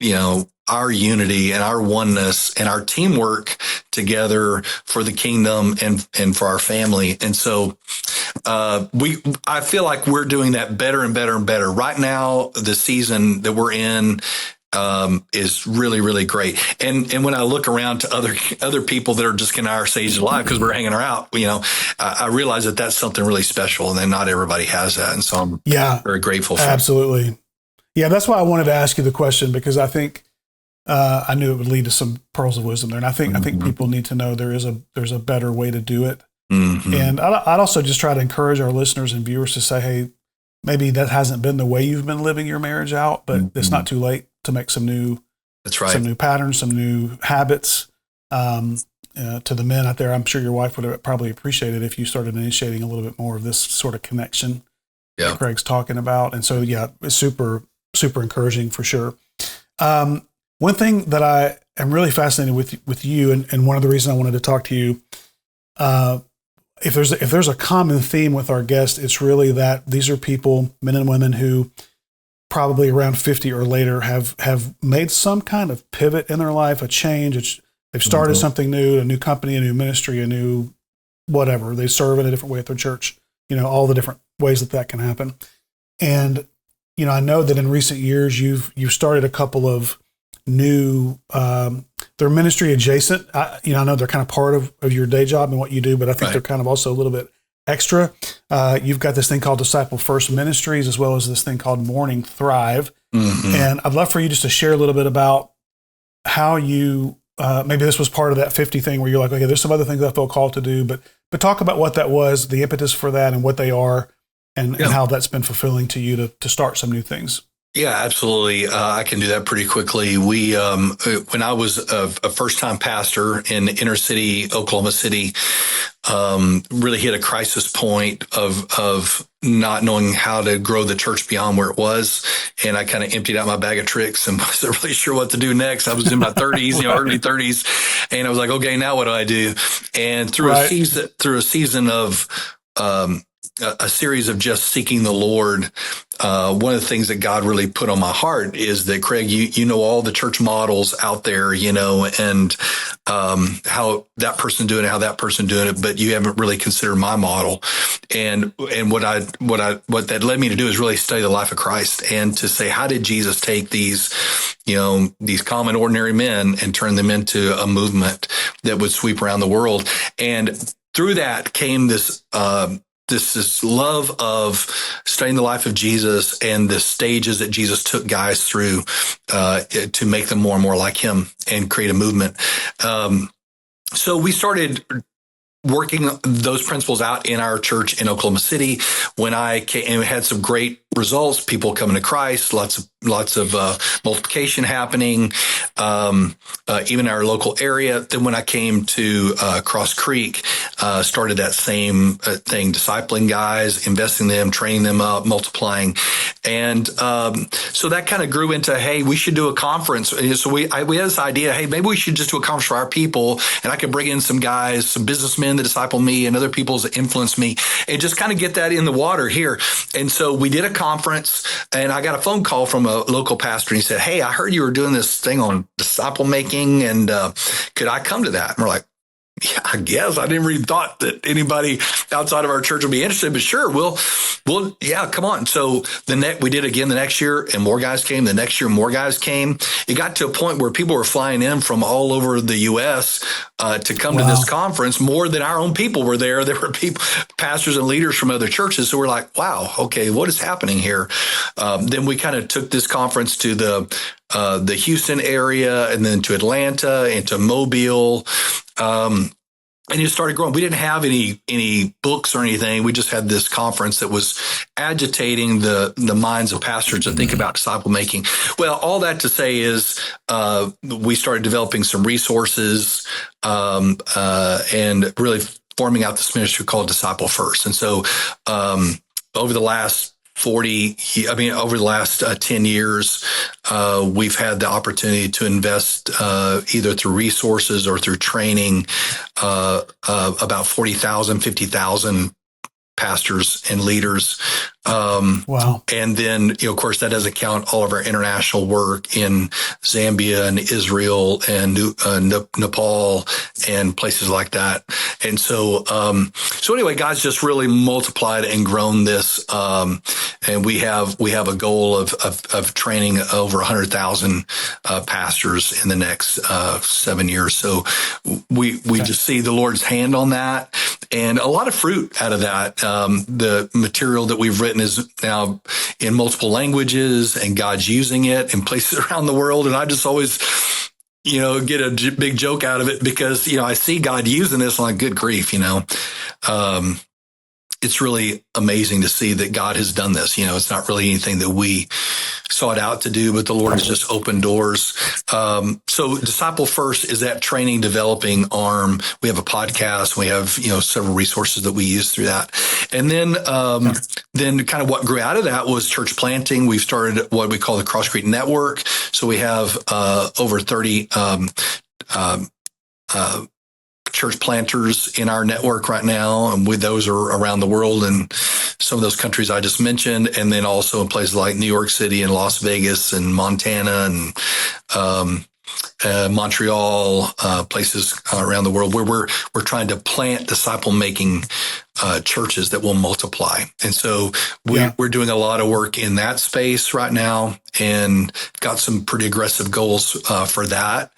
our unity and our oneness and our teamwork together for the kingdom and for our family. And so, I feel like we're doing that better and better and better. Right now, the season that we're in, is really, really great. And when I look around to other people that are just in our stage of life, because we're hanging out, I realize that that's something really special and then not everybody has that. And so I'm very grateful for it. Absolutely. Yeah, that's why I wanted to ask you the question, because I think I knew it would lead to some pearls of wisdom there, and I think people need to know there's a better way to do it. Mm-hmm. And I'd also just try to encourage our listeners and viewers to say, hey, maybe that hasn't been the way you've been living your marriage out, but it's not too late to make some new patterns, some new habits. To the men out there, I'm sure your wife would have probably appreciated if you started initiating a little bit more of this sort of connection that Craig's talking about. And so, it's super encouraging for sure. One thing that I am really fascinated with you, and one of the reasons I wanted to talk to you, if there's a common theme with our guests, it's really that these are people, men and women, who probably around 50 or later have made some kind of pivot in their life, a change. They've started something new, a new company, a new ministry, a new whatever. They serve in a different way at their church, all the different ways that can happen. And I know that in recent years you've started a couple of new, they're ministry adjacent. I know they're kind of part of your day job and what you do, but I think they're kind of also a little bit extra. You've got this thing called Disciple First Ministries, as well as this thing called Morning Thrive. Mm-hmm. And I'd love for you just to share a little bit about how you, maybe this was part of that 50 thing where you're like, okay, there's some other things I feel called to do, but talk about what that was, the impetus for that, and what they are, and how that's been fulfilling to you to start some new things. Yeah, absolutely. I can do that pretty quickly. We, when I was a first-time pastor in inner city Oklahoma City, really hit a crisis point of not knowing how to grow the church beyond where it was. And I kind of emptied out my bag of tricks and wasn't really sure what to do next. I was in my 30s, early 30s. And I was like, okay, now what do I do? And through a season of a series of just seeking the Lord, one of the things that God really put on my heart is that, Craig, you know all the church models out there, and how that person doing it, how that person doing it, but you haven't really considered my model. And what that led me to do is really study the life of Christ and to say, how did Jesus take these common ordinary men and turn them into a movement that would sweep around the world? And through that came this love of studying the life of Jesus and the stages that Jesus took guys through to make them more and more like him and create a movement. So we started working those principles out in our church in Oklahoma City. When I came, and had some great results, people coming to Christ, lots of multiplication happening, even in our local area. Then when I came to Cross Creek, started that same thing, discipling guys, investing them, training them up, multiplying. And so that kind of grew into, hey, we should do a conference. And so we had this idea, hey, maybe we should just do a conference for our people, and I could bring in some guys, some businessmen that disciple me and other people that influence me, and just kind of get that in the water here. And so we did a conference, and I got a phone call from a local pastor, and he said, hey, I heard you were doing this thing on disciple making, and could I come to that? And we're like, yeah, I guess. I never even thought that anybody outside of our church would be interested, but sure, we'll, yeah, come on. So we did again the next year, and more guys came. The next year, more guys came. It got to a point where people were flying in from all over the U.S. To come to this conference. More than our own people were there. There were people, pastors and leaders from other churches. So we're like, wow, okay, what is happening here? Then we kind of took this conference to the Houston area, and then to Atlanta and to Mobile. And it started growing. We didn't have any books or anything. We just had this conference that was agitating the minds of pastors to think about disciple making. Well, all that to say is we started developing some resources and really forming out this ministry called Disciple First. And so over the last 10 years, we've had the opportunity to invest either through resources or through training about 40,000, 50,000 pastors and leaders. Wow. And then, of course, that doesn't count all of our international work in Zambia and Israel and Nepal and places like that. And so anyway, God's just really multiplied and grown this. And we have a goal of training over 100,000 pastors in the next 7 years. So we just see the Lord's hand on that, and a lot of fruit out of that. The material that we've written is now in multiple languages, and God's using it in places around the world. And I just always, get a big joke out of it because, I see God using this. I'm like, good grief, it's really amazing to see that God has done this. It's not really anything that we sought out to do, but the Lord has just opened doors. So Disciple First is that training, developing arm. We have a podcast. We have, several resources that we use through that. And then kind of what grew out of that was church planting. We've started what we call the Cross Creek Network. So we have over 30 church planters in our network right now, and with those are around the world and some of those countries I just mentioned, and then also in places like New York City and Las Vegas and Montana and Montreal, places around the world where we're trying to plant disciple making churches that will multiply. And so we're doing a lot of work in that space right now, and got some pretty aggressive goals for that.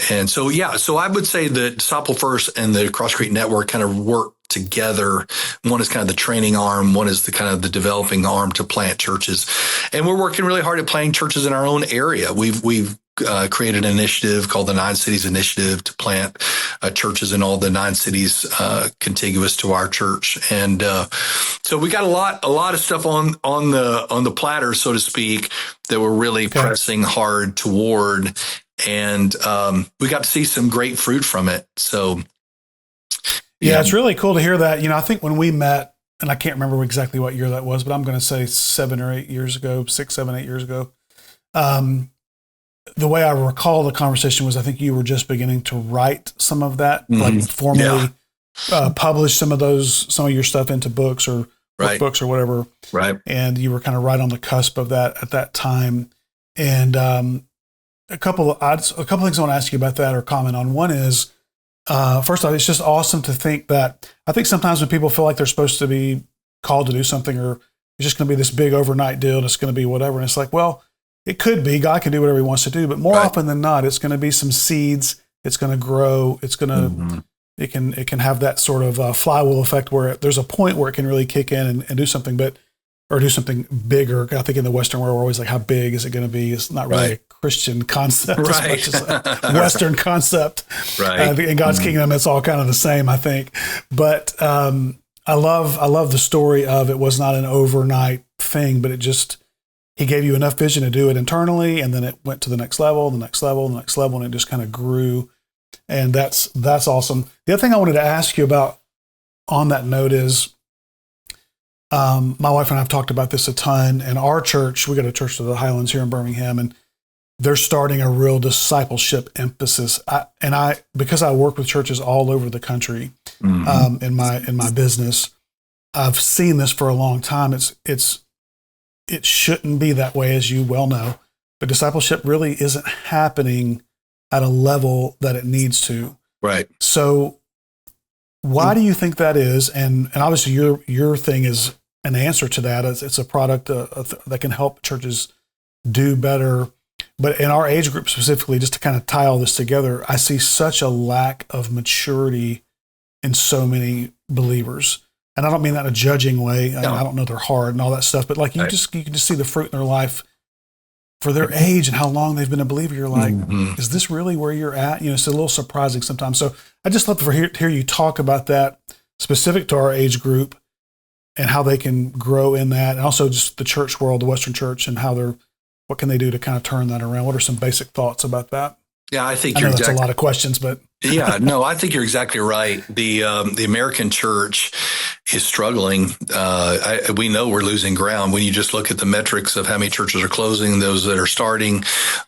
And so I would say that Disciple First and the Cross Creek Network kind of work together. One is kind of the training arm. One is the kind of the developing arm to plant churches. And we're working really hard at planting churches in our own area. We've created an initiative called the 9 Cities Initiative to plant churches in all the 9 cities contiguous to our church. And so we got a lot of stuff on the platter, so to speak, that we're really pressing hard toward. And we got to see some great fruit from it. So, yeah, it's really cool to hear that. I think when we met, and I can't remember exactly what year that was, but I'm going to say 7 or 8 years ago, 6, 7, 8 years ago. the way I recall the conversation was, I think you were just beginning to write some of that, like formally publish some of your stuff into books or books or whatever. Right. And you were kind of right on the cusp of that at that time. And a couple of things I want to ask you about that or comment on. One is, first off, it's just awesome to think that, I think sometimes when people feel like they're supposed to be called to do something, or it's just going to be this big overnight deal and it's going to be whatever. And it's like, well, it could be. God can do whatever he wants to do, but more often than not, it's going to be some seeds. It's going to grow. It's going to, it can have that sort of flywheel effect where there's a point where it can really kick in and do something, or do something bigger. I think in the Western world, we're always like, how big is it going to be? It's not really a Christian concept as much as a Western concept. Right. In God's kingdom, it's all kind of the same, I think. But I love the story of, it was not an overnight thing, but he gave you enough vision to do it internally, and then it went to the next level, the next level, the next level, and it just kind of grew. And that's awesome. The other thing I wanted to ask you about on that note is, my wife and I have talked about this a ton. And our church, we go to church to the Highlands here in Birmingham, and they're starting a real discipleship emphasis. Because I work with churches all over the country in my business, I've seen this for a long time. It shouldn't be that way, as you well know, but discipleship really isn't happening at a level that it needs to. Right. So why do you think that is? And obviously your thing is an answer to that. It's a product that can help churches do better. But in our age group specifically, just to kind of tie all this together, I see such a lack of maturity in so many believers. And I don't mean that in a judging way. No. I don't know they're hard and all that stuff, but like you can just see the fruit in their life for their age and how long they've been a believer. You're like, is this really where you're at? It's a little surprising sometimes. So I just love to hear you talk about that specific to our age group and how they can grow in that. And also just the church world, the Western church, and what can they do to kind of turn that around? What are some basic thoughts about that? Yeah, I think I know that's a lot of questions, but yeah, no, I think you're exactly right. The American church is struggling. We know we're losing ground when you just look at the metrics of how many churches are closing, those that are starting,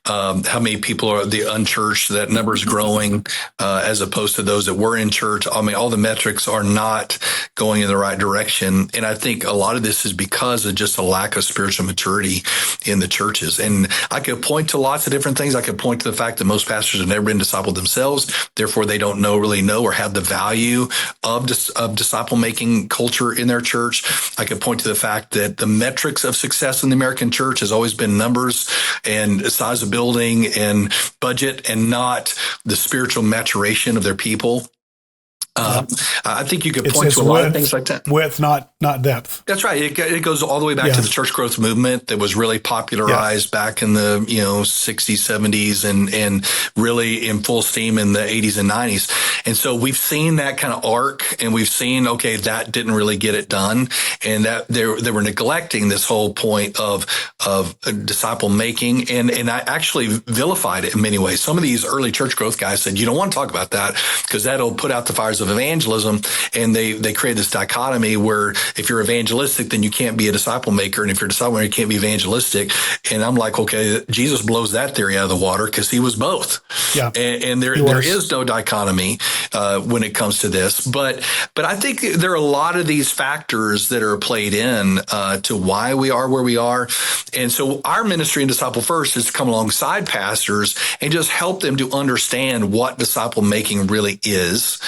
how many people are the unchurched. That number is growing as opposed to those that were in church. I mean, all the metrics are not going in the right direction, and I think a lot of this is because of just a lack of spiritual maturity in the churches. And I could point to lots of different things. I could point to the fact that most pastors have never been discipled themselves. Therefore, they don't really know or have the value of disciple-making culture in their church. I could point to the fact that the metrics of success in the American church has always been numbers and size of building and budget, and not the spiritual maturation of their people. I think you could point to a lot of things like that. Width, not depth. That's right. It goes all the way back to the church growth movement that was really popularized back in the 60s, 70s, and really in full steam in the 80s and 90s. And so we've seen that kind of arc, and we've seen, okay, that didn't really get it done, and that they were neglecting this whole point of disciple making, and I actually vilified it in many ways. Some of these early church growth guys said, you don't want to talk about that because that'll put out the fires of evangelism. And they create this dichotomy where if you're evangelistic, then you can't be a disciple maker. And if you're a disciple maker, you can't be evangelistic. And I'm like, okay, Jesus blows that theory out of the water because he was both. Yeah. And there is no dichotomy when it comes to this. But I think there are a lot of these factors that are played in to why we are where we are. And so our ministry in Disciple First is to come alongside pastors and just help them to understand what disciple making really is.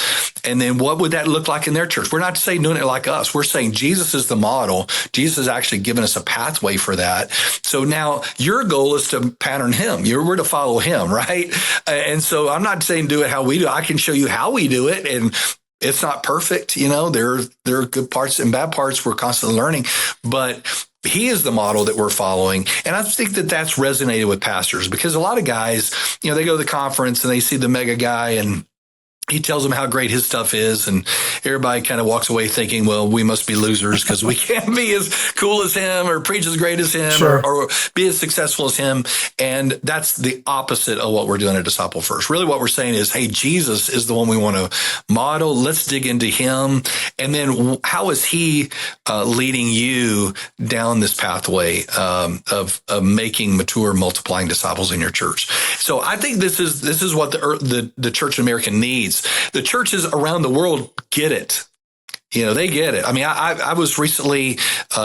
And then what would that look like in their church? We're not saying doing it like us. We're saying Jesus is the model. Jesus has actually given us a pathway for that. So now your goal is to pattern him. We're to follow him, right? And so I'm not saying do it how we do. I can show you how we do it. And it's not perfect. There are good parts and bad parts. We're constantly learning. But he is the model that we're following. And I think that that's resonated with pastors because a lot of guys, they go to the conference and they see the mega guy and he tells them how great his stuff is, and everybody kind of walks away thinking, well, we must be losers because we can't be as cool as him or preach as great as him or be as successful as him. And that's the opposite of what we're doing at Disciple First. Really what we're saying is, hey, Jesus is the one we want to model. Let's dig into him And then how is he leading you down this pathway of making mature, multiplying disciples in your church? So I think this is what the church in America needs. The churches around the world get it. They get it. I mean, I was recently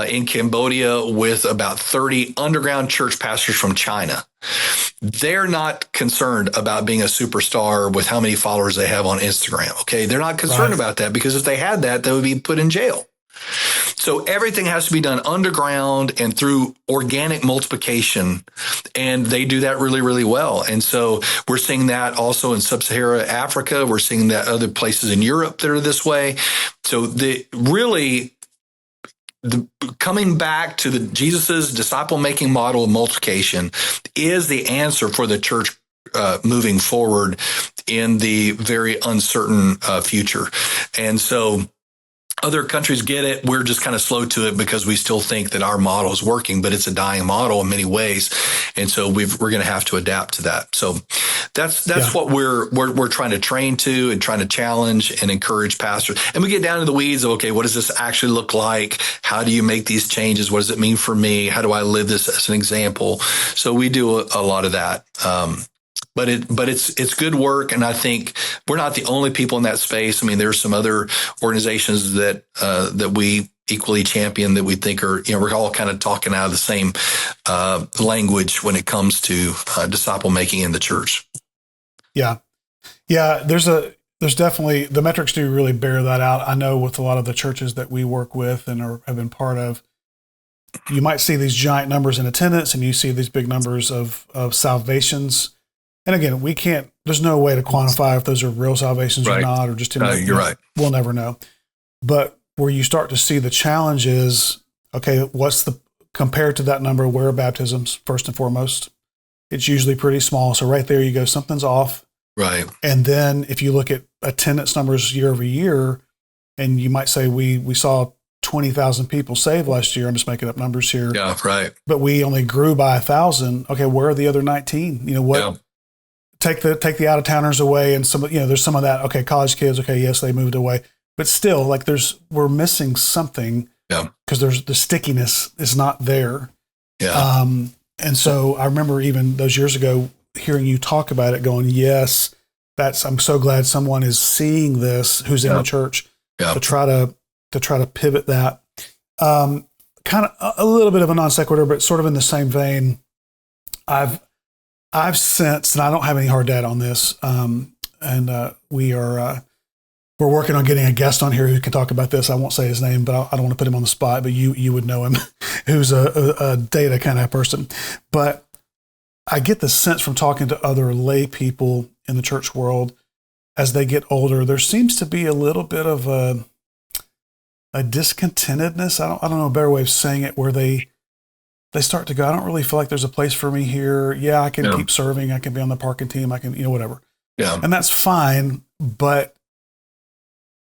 in Cambodia with about 30 underground church pastors from China. They're not concerned about being a superstar with how many followers they have on Instagram. Okay. They're not concerned about that, because if they had that, they would be put in jail. So everything has to be done underground and through organic multiplication. And they do that really, really well. And so we're seeing that also in sub-Saharan Africa. We're seeing that other places in Europe that are this way. So coming back to Jesus's disciple-making model of multiplication is the answer for the church moving forward in the very uncertain future. And so other countries get it. We're just kind of slow to it because we still think that our model is working, but it's a dying model in many ways. And so we're going to have to adapt to that. So that's what we're trying to train to and trying to challenge and encourage pastors. And we get down to the weeds of, okay, what does this actually look like? How do you make these changes? What does it mean for me? How do I live this as an example? So we do a lot of that. But it's good work, and I think we're not the only people in that space. I mean, there's some other organizations that we equally champion that we think are, we're all kind of talking out of the same language when it comes to disciple making in the church. Yeah. There's definitely, the metrics do really bear that out. I know with a lot of the churches that we work with and have been part of, you might see these giant numbers in attendance, and you see these big numbers of salvations. And again, there's no way to quantify if those are real salvations or not, or just, you're right. We'll never know. But where you start to see the challenge is, okay, compared to that number, where are baptisms first and foremost? It's usually pretty small. So right there you go, something's off. Right. And then if you look at attendance numbers year over year, and you might say we saw 20,000 people saved last year. I'm just making up numbers here. Yeah, right. But we only grew by 1,000. Okay, where are the other 19? Yeah. Take the out of towners away, and some, there's some of that. Okay, college kids. Okay, yes, they moved away, but still, like we're missing something. Yeah. Because the stickiness is not there. Yeah. And so I remember even those years ago hearing you talk about it, going, yes, I'm so glad someone is seeing this who's in the church to try to pivot that. Kind of a little bit of a non sequitur, but sort of in the same vein. I've sensed, and I don't have any hard data on this, and we're working on getting a guest on here who can talk about this. I won't say his name, but I don't want to put him on the spot, but you would know him, who's a data kind of person. But I get the sense from talking to other lay people in the church world, as they get older, there seems to be a little bit of a discontentedness. I don't know a better way of saying it, where they start to go, I don't really feel like there's a place for me here. Yeah, I can keep serving. I can be on the parking team. I can, whatever. Yeah. And that's fine, but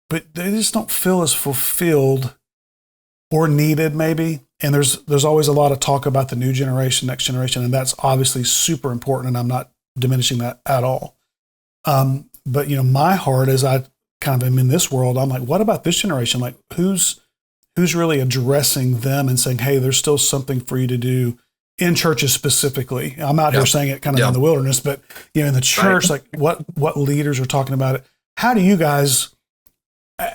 they just don't feel as fulfilled or needed, maybe. And there's always a lot of talk about the new generation, next generation, and that's obviously super important, and I'm not diminishing that at all. But my heart, as I kind of am in this world, I'm like, what about this generation? Like, who's really addressing them and saying, hey, there's still something for you to do in churches specifically. I'm out here saying it kind of in the wilderness, but in the church, like what leaders are talking about it. How do you guys,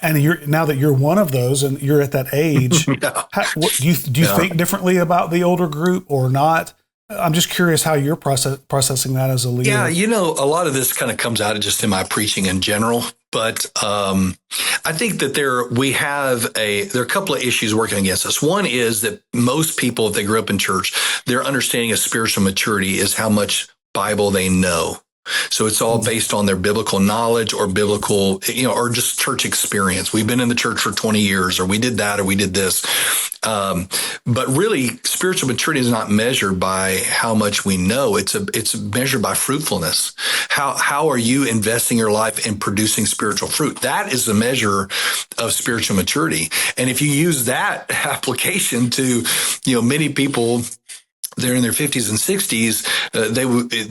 and now that you're one of those and you're at that age, do you think differently about the older group or not? I'm just curious how you're processing that as a leader. Yeah, a lot of this kind of comes out of just in my preaching in general. But I think that there are a couple of issues working against us. One is that most people, if they grew up in church, their understanding of spiritual maturity is how much Bible they know. So it's all based on their biblical knowledge or biblical, or just church experience. We've been in the church for 20 years, or we did that, or we did this. But really, spiritual maturity is not measured by how much we know. It's measured by fruitfulness. How are you investing your life in producing spiritual fruit? That is the measure of spiritual maturity. And if you use that application to, many people they're in their 50s and 60s,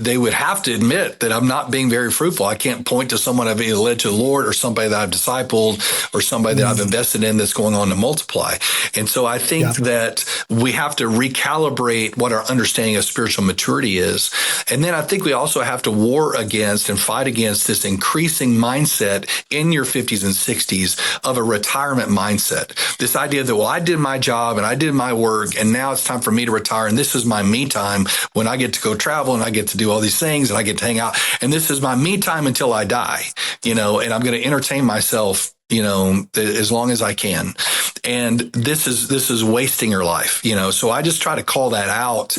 they would have to admit that I'm not being very fruitful. I can't point to someone I've either led to the Lord or somebody that I've discipled or somebody that I've invested in that's going on to multiply. And so I think that we have to recalibrate what our understanding of spiritual maturity is. And then I think we also have to war against and fight against this increasing mindset in your 50s and 60s of a retirement mindset. This idea that, well, I did my job and I did my work and now it's time for me to retire. And this is my me time when I get to go travel and I get to do all these things and I get to hang out. And this is my me time until I die, and I'm going to entertain myself, as long as I can. And this is wasting your life, so I just try to call that out,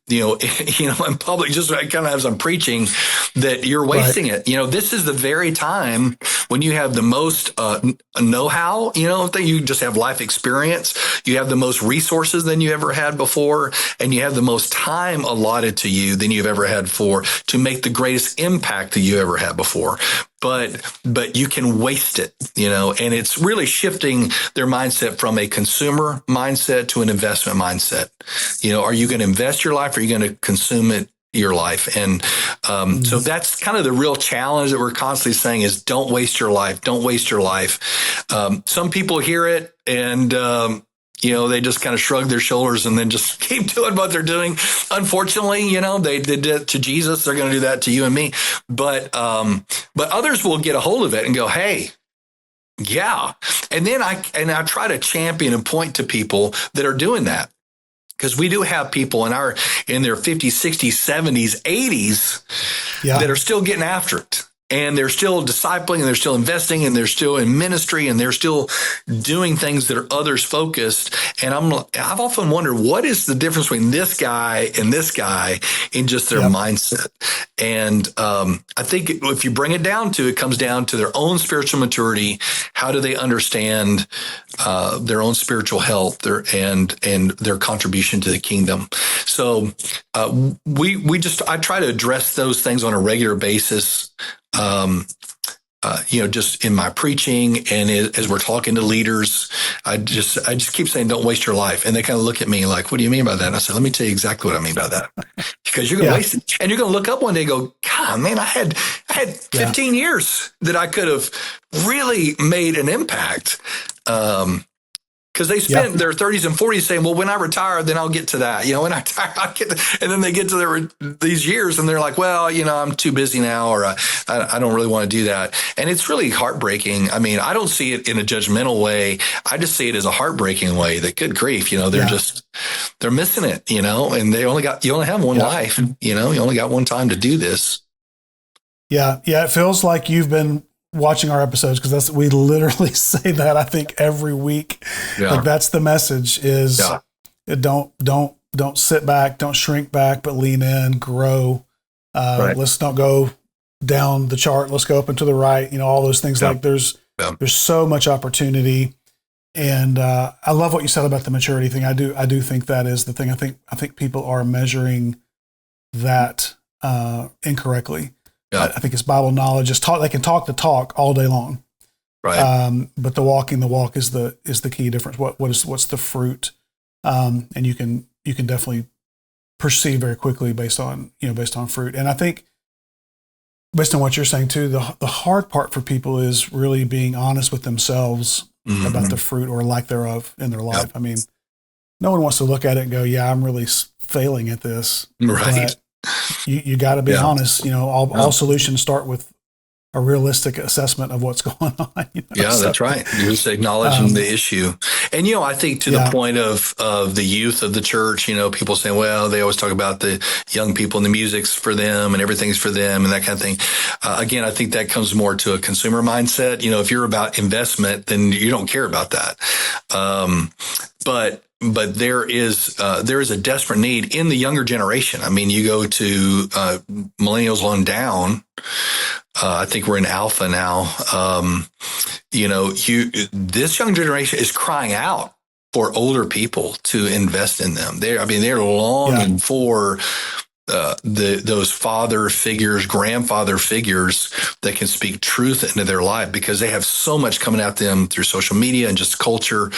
in public, just kind of as I'm preaching, that you're wasting it. This is the very time when you have the most know-how, that you just have life experience. You have the most resources than you ever had before, and you have the most time allotted to you than you've ever had before to make the greatest impact that you ever had before. But you can waste it, and it's really shifting their mindset from a consumer mindset to an investment mindset. Are you going to invest your life or are you going to consume your life? And so that's kind of the real challenge that we're constantly saying is don't waste your life. Don't waste your life. Some people hear it and, they just kind of shrug their shoulders and then just keep doing what they're doing. Unfortunately, they did it to Jesus. They're going to do that to you and me. But others will get a hold of it and go, hey, yeah. And then I try to champion and point to people that are doing that. Because we do have people in their 50s, 60s, 70s, 80s that are still getting after it. And they're still discipling and they're still investing and they're still in ministry and they're still doing things that are others focused. And I've often wondered, what is the difference between this guy and this guy in just their mindset? And I think if you bring it down to, it comes down to their own spiritual maturity. How do they understand their own spiritual health and their contribution to the kingdom? So I try to address those things on a regular basis. Just in my preaching and as we're talking to leaders, I just keep saying, don't waste your life. And they kind of look at me like, what do you mean by that? And I said, let me tell you exactly what I mean by that. Because you're going to waste it. And you're going to look up one day and go, God, man, I had 15 years that I could have really made an impact. Because they spent their 30s and 40s saying, well, when I retire, then I'll get to that. When I retire, I'll get to, and then they get to these years and they're like, well, I'm too busy now, or I don't really want to do that. And it's really heartbreaking. I mean, I don't see it in a judgmental way. I just see it as a heartbreaking way that, good grief, they're missing it, and you only have one life, you only got one time to do this. Yeah. Yeah. It feels like you've been watching our episodes, because we literally say that, I think, every week. Like that's the message is don't sit back, don't shrink back, but lean in, grow. Let's not go down the chart. Let's go up and to the right. All those things. Like there's so much opportunity. And I love what you said about the maturity thing. I do think that is the thing. I think people are measuring that incorrectly. I think it's Bible knowledge. They can talk the talk all day long, right? But the walking the walk is the key difference. What's the fruit? And you can definitely perceive very quickly based on fruit. And I think based on what you're saying too, the hard part for people is really being honest with themselves about the fruit or lack thereof in their life. I mean, no one wants to look at it and go, "Yeah, I'm really failing at this." Right. But you got to be honest. All solutions start with a realistic assessment of what's going on. That's right. You're just acknowledging the issue. And, I think to the point of the youth of the church, people say, well, they always talk about the young people and the music's for them and everything's for them and that kind of thing. Again, I think that comes more to a consumer mindset. If you're about investment, then you don't care about that. But there is a desperate need in the younger generation. I mean, you go to millennials on down. I think we're in alpha now. This young generation is crying out for older people to invest in them. They're longing for those father figures, grandfather figures that can speak truth into their life, because they have so much coming at them through social media and just culture.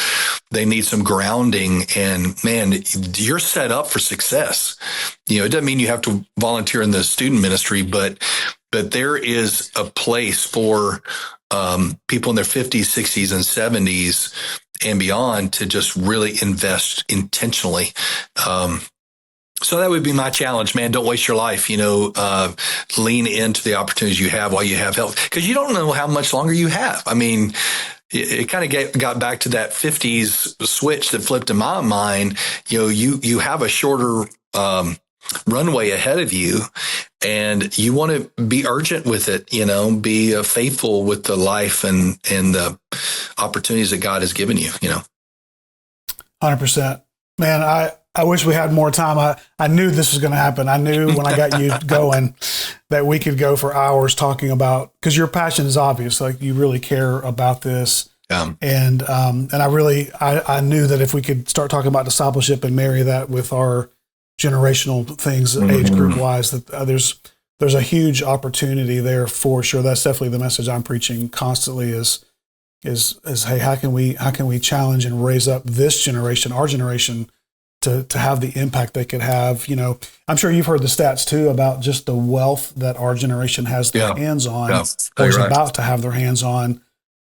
They need some grounding, and man, you're set up for success. It doesn't mean you have to volunteer in the student ministry, but there is a place for people in their 50s, 60s, and 70s and beyond to just really invest intentionally. So that would be my challenge, man. Don't waste your life. Lean into the opportunities you have while you have health, because you don't know how much longer you have. I mean, it kind of got back to that 50s switch that flipped in my mind. You have a shorter runway ahead of you, and you want to be urgent with it. Be faithful with the life and the opportunities that God has given you. 100%, man. I wish we had more time. I knew this was going to happen. I knew when I got you going that we could go for hours talking about, because your passion is obvious. Like, you really care about this. And I knew that if we could start talking about discipleship and marry that with our generational things, age group wise, that there's a huge opportunity there for sure. That's definitely the message I'm preaching constantly is hey, how can we challenge and raise up this generation, our generation, to have the impact they could have. I'm sure you've heard the stats too about just the wealth that our generation has their hands on, or is about to have their hands on.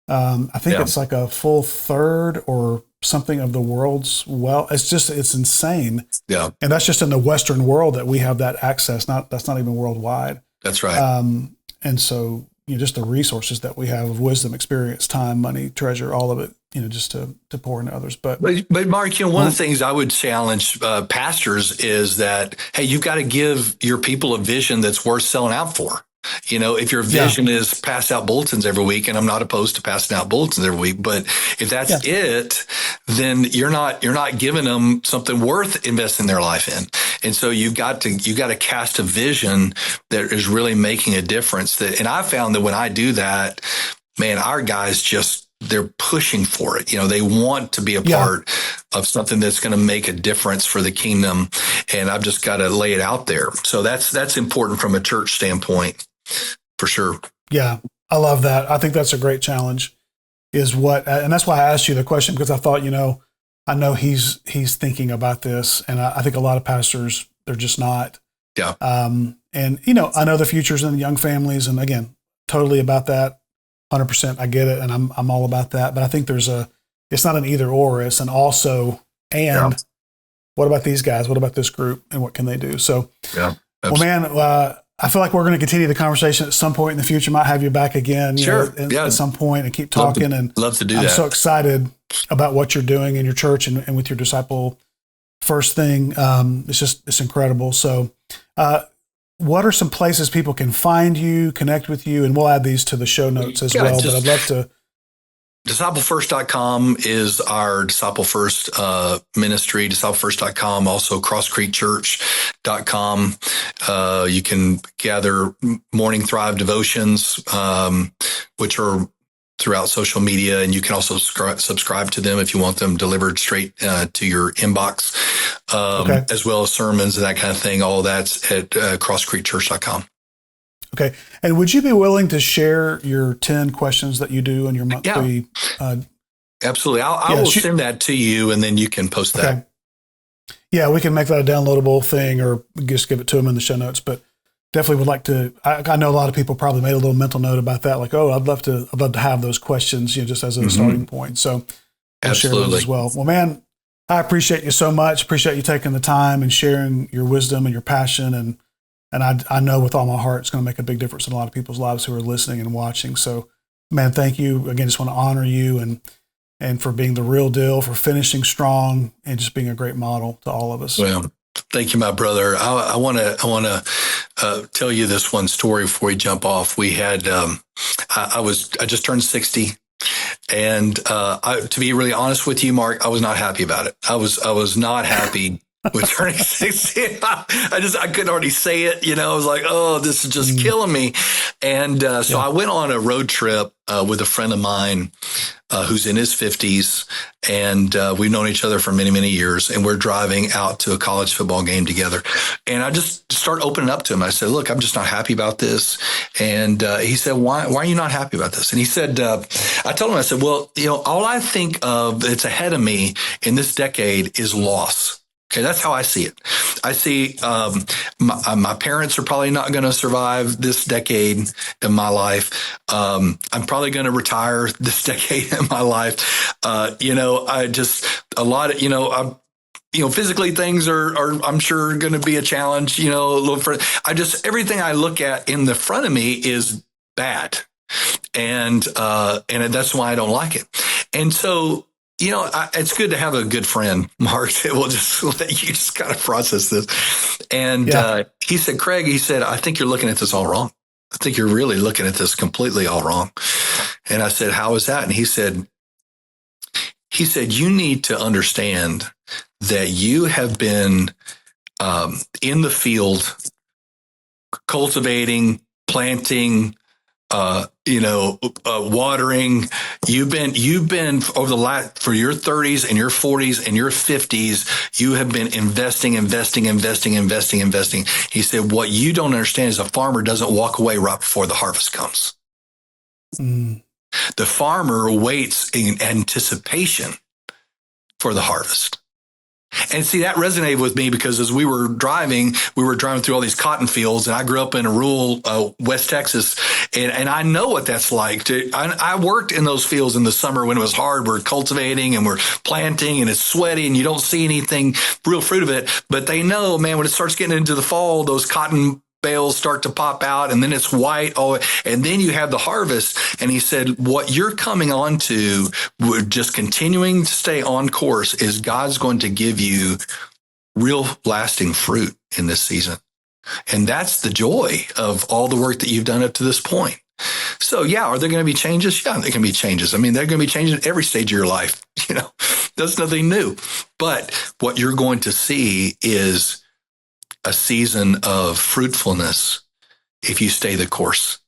I think it's like a full third or something of the world's wealth. It's insane. Yeah. And that's just in the Western world that we have that access. That's not even worldwide. That's right. And so, just the resources that we have of wisdom, experience, time, money, treasure, all of it, just to pour into others. But Mark, one of the things I would challenge pastors is that, hey, you've got to give your people a vision that's worth selling out for. If your vision is pass out bulletins every week, and I'm not opposed to passing out bulletins every week, but if that's it, then you're not giving them something worth investing their life in. And so you got to cast a vision that is really making a difference. And I found that when I do that, man, our guys they're pushing for it. They want to be a part of something that's going to make a difference for the kingdom. And I've just got to lay it out there. So that's important from a church standpoint, for sure. Yeah, I love that. I think that's a great challenge. And that's why I asked you the question, because I thought, I know he's thinking about this, and I think a lot of pastors, they're just not. Yeah. And I know the futures in the young families, and again, totally about that. 100%. I get it. And I'm all about that. But I think it's not an either or, it's an also, and what about these guys? What about this group? And what can they do? So, well, man, I feel like we're going to continue the conversation at some point in the future. Might have you back again, at some point, and keep talking. Love to do that. I'm that. so excited about what you're doing in your church and with your Disciple First thing. It's incredible. So, what are some places people can find you, connect with you? And we'll add these to the show notes as well. But I'd love to. DiscipleFirst.com is our Disciple First ministry, DiscipleFirst.com, also CrossCreekChurch.com. You can gather Morning Thrive devotions, which are throughout social media, and you can also subscribe to them if you want them delivered straight to your inbox, as well as sermons and that kind of thing. All that's at CrossCreekChurch.com. Okay. And would you be willing to share your 10 questions that you do in your monthly? Absolutely. I will send that to you, and then you can post that. Okay. Yeah, we can make that a downloadable thing, or just give it to them in the show notes. But definitely would like to. I know a lot of people probably made a little mental note about that. Like, I'd love to have those questions, just as a starting point. So I'll share those as well. Well, man, I appreciate you so much. Appreciate you taking the time and sharing your wisdom and your passion. And I know with all my heart, it's going to make a big difference in a lot of people's lives who are listening and watching. So, man, thank you again. Just want to honor you and for being the real deal, for finishing strong, and just being a great model to all of us. Well, thank you, my brother. I want to tell you this one story before we jump off. We had I just turned 60. And to be really honest with you, Mark, I was not happy about it. I was not happy with turning 60. I couldn't already say it. I was like, oh, this is just killing me. And so I went on a road trip with a friend of mine who's in his 50s, and we've known each other for many, many years, and we're driving out to a college football game together. And I just start opening up to him. I said, look, I'm just not happy about this. And he said, why are you not happy about this? And he said, I told him, I said, well, all I think of that's ahead of me in this decade is loss. Okay, that's how I see it. I see my parents are probably not going to survive this decade in my life. I'm probably going to retire this decade in my life. I just a lot of physically things are I'm sure going to be a challenge. A little further. Everything I look at in the front of me is bad, and that's why I don't like it. And so. It's good to have a good friend, Mark, that will just let you just kind of process this. And he said, Craig, I think you're looking at this all wrong. I think you're really looking at this completely all wrong. And I said, how is that? And he said, you need to understand that you have been in the field cultivating, planting, watering. You've been over for your 30s and your 40s and your 50s, you have been investing. He said, what you don't understand is a farmer doesn't walk away right before the harvest comes. Mm. The farmer waits in anticipation for the harvest. And see, that resonated with me because as we were driving through all these cotton fields, and I grew up in a rural West Texas, and I know what that's like. I worked in those fields in the summer when it was hard. We're cultivating and we're planting, and it's sweaty, and you don't see anything real fruit of it. But they know, man, when it starts getting into the fall, those cotton bales start to pop out, and then it's white. And then you have the harvest. And he said, what you're coming on to, just continuing to stay on course, is God's going to give you real lasting fruit in this season. And that's the joy of all the work that you've done up to this point. So yeah, are there going to be changes? Yeah, there can be changes. I mean, there are going to be changes at every stage of your life. That's nothing new. But what you're going to see is a season of fruitfulness if you stay the course.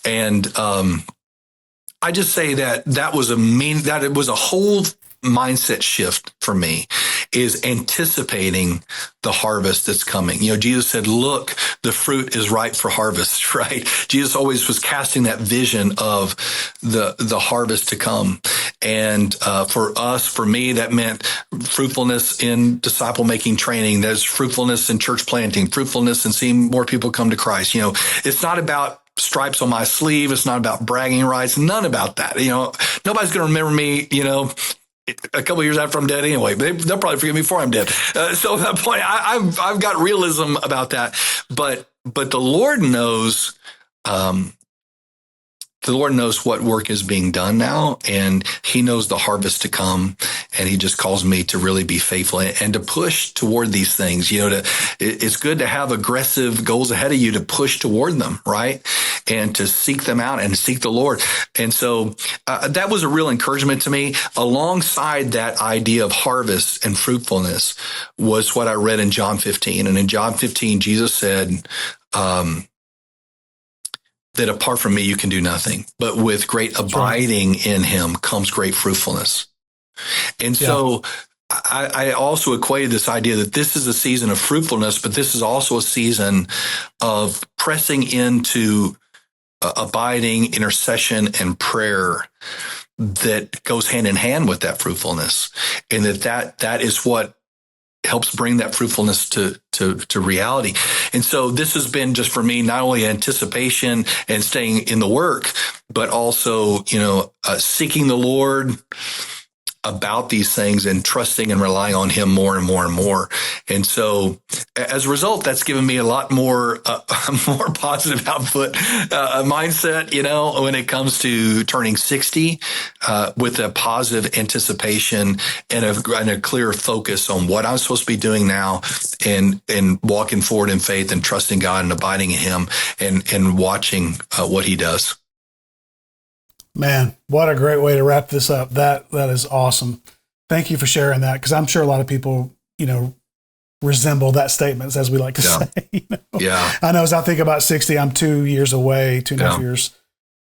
And I just say that it was a whole mindset shift for me, is anticipating the harvest that's coming. Jesus said, look, the fruit is ripe for harvest, right? Jesus always was casting that vision of the harvest to come. And for me, that meant fruitfulness in disciple making training. There's fruitfulness in church planting, fruitfulness in seeing more people come to Christ. It's not about stripes on my sleeve. It's not about bragging rights. None about that. Nobody's going to remember me, a couple of years after I'm dead anyway. They'll probably forget me before I'm dead. So at that point, I've got realism about that. But the Lord knows. The Lord knows what work is being done now, and he knows the harvest to come. And he just calls me to really be faithful and to push toward these things. It's good to have aggressive goals ahead of you to push toward them, right? And to seek them out and seek the Lord. And so that was a real encouragement to me. Alongside that idea of harvest and fruitfulness was what I read in John 15. And in John 15, Jesus said, that apart from me, you can do nothing, but with great abiding in him comes great fruitfulness. And so I also equated this idea that this is a season of fruitfulness, but this is also a season of pressing into abiding, intercession, and prayer that goes hand in hand with that fruitfulness. And that is what helps bring that fruitfulness to reality. And so this has been just for me, not only anticipation and staying in the work, but also, seeking the Lord about these things and trusting and relying on him more and more and more. And so as a result, that's given me a lot more, more positive output, mindset, when it comes to turning 60, with a positive anticipation and a clear focus on what I'm supposed to be doing now and walking forward in faith and trusting God and abiding in him and watching what he does. Man, what a great way to wrap this up. That is awesome. Thank you for sharing that, because I'm sure a lot of people, resemble that statement, as we like to say. Yeah. I know as I think about 60, I'm 2 years away, 2.5 years.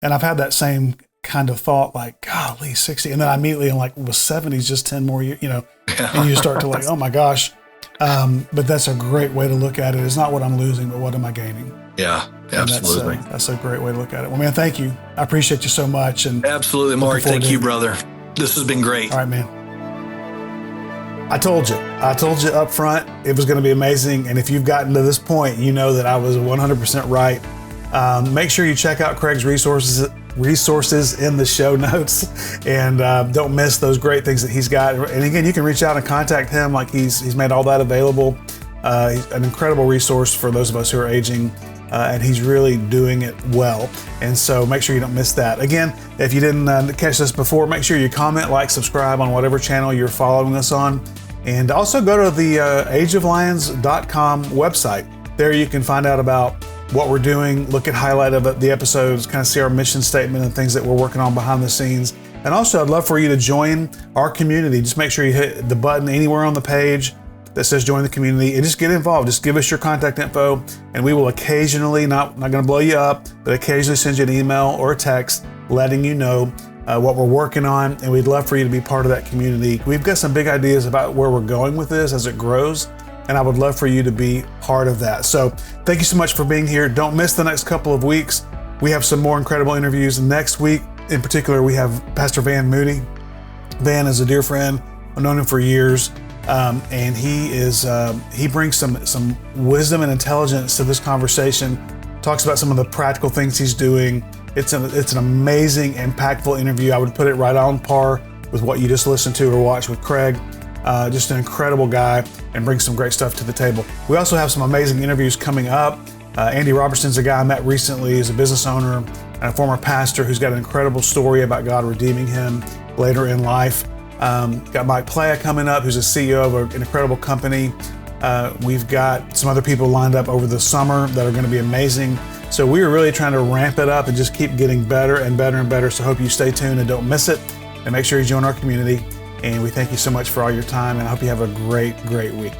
And I've had that same kind of thought like, golly, 60. And then I immediately am like, well, 70 is just 10 more years, and you start to like, oh my gosh. But that's a great way to look at it. It's not what I'm losing, but what am I gaining? Yeah, absolutely. That's a great way to look at it. Well, man, thank you. I appreciate you so much. And absolutely, Mark. Thank you, brother. This has been great. All right, man. I told you up front it was going to be amazing. And if you've gotten to this point, you know that I was 100% right. Make sure you check out Craig's resources in the show notes, and don't miss those great things that he's got. And again, you can reach out and contact him. Like he's made all that available. He's an incredible resource for those of us who are aging, and he's really doing it well. And so make sure you don't miss that. Again, if you didn't catch this before, make sure you comment, like, subscribe on whatever channel you're following us on. And also go to the ageoflions.com website. There you can find out about what we're doing, look at highlight of the episodes, kind of see our mission statement and things that we're working on behind the scenes. And also, I'd love for you to join our community. Just make sure you hit the button anywhere on the page that says join the community and just get involved. Just give us your contact info, and we will occasionally, not going to blow you up, but occasionally send you an email or a text letting you know what we're working on, and we'd love for you to be part of that community. We've got some big ideas about where we're going with this as it grows, and I would love for you to be part of that. So thank you so much for being here. Don't miss the next couple of weeks. We have some more incredible interviews. Next week, in particular, we have Pastor Van Moody. Van is a dear friend. I've known him for years, and he brings some wisdom and intelligence to this conversation. Talks about some of the practical things he's doing. It's an amazing, impactful interview. I would put it right on par with what you just listened to or watched with Craig. Just an incredible guy, and brings some great stuff to the table. We also have some amazing interviews coming up. Andy Robertson's a guy I met recently. He's a business owner and a former pastor who's got an incredible story about God redeeming him later in life. Got Mike Playa coming up, who's a CEO of an incredible company. We've got some other people lined up over the summer that are going to be amazing. So we are really trying to ramp it up and just keep getting better and better and better. So I hope you stay tuned and don't miss it. And make sure you join our community. And we thank you so much for all your time, and I hope you have a great, great week.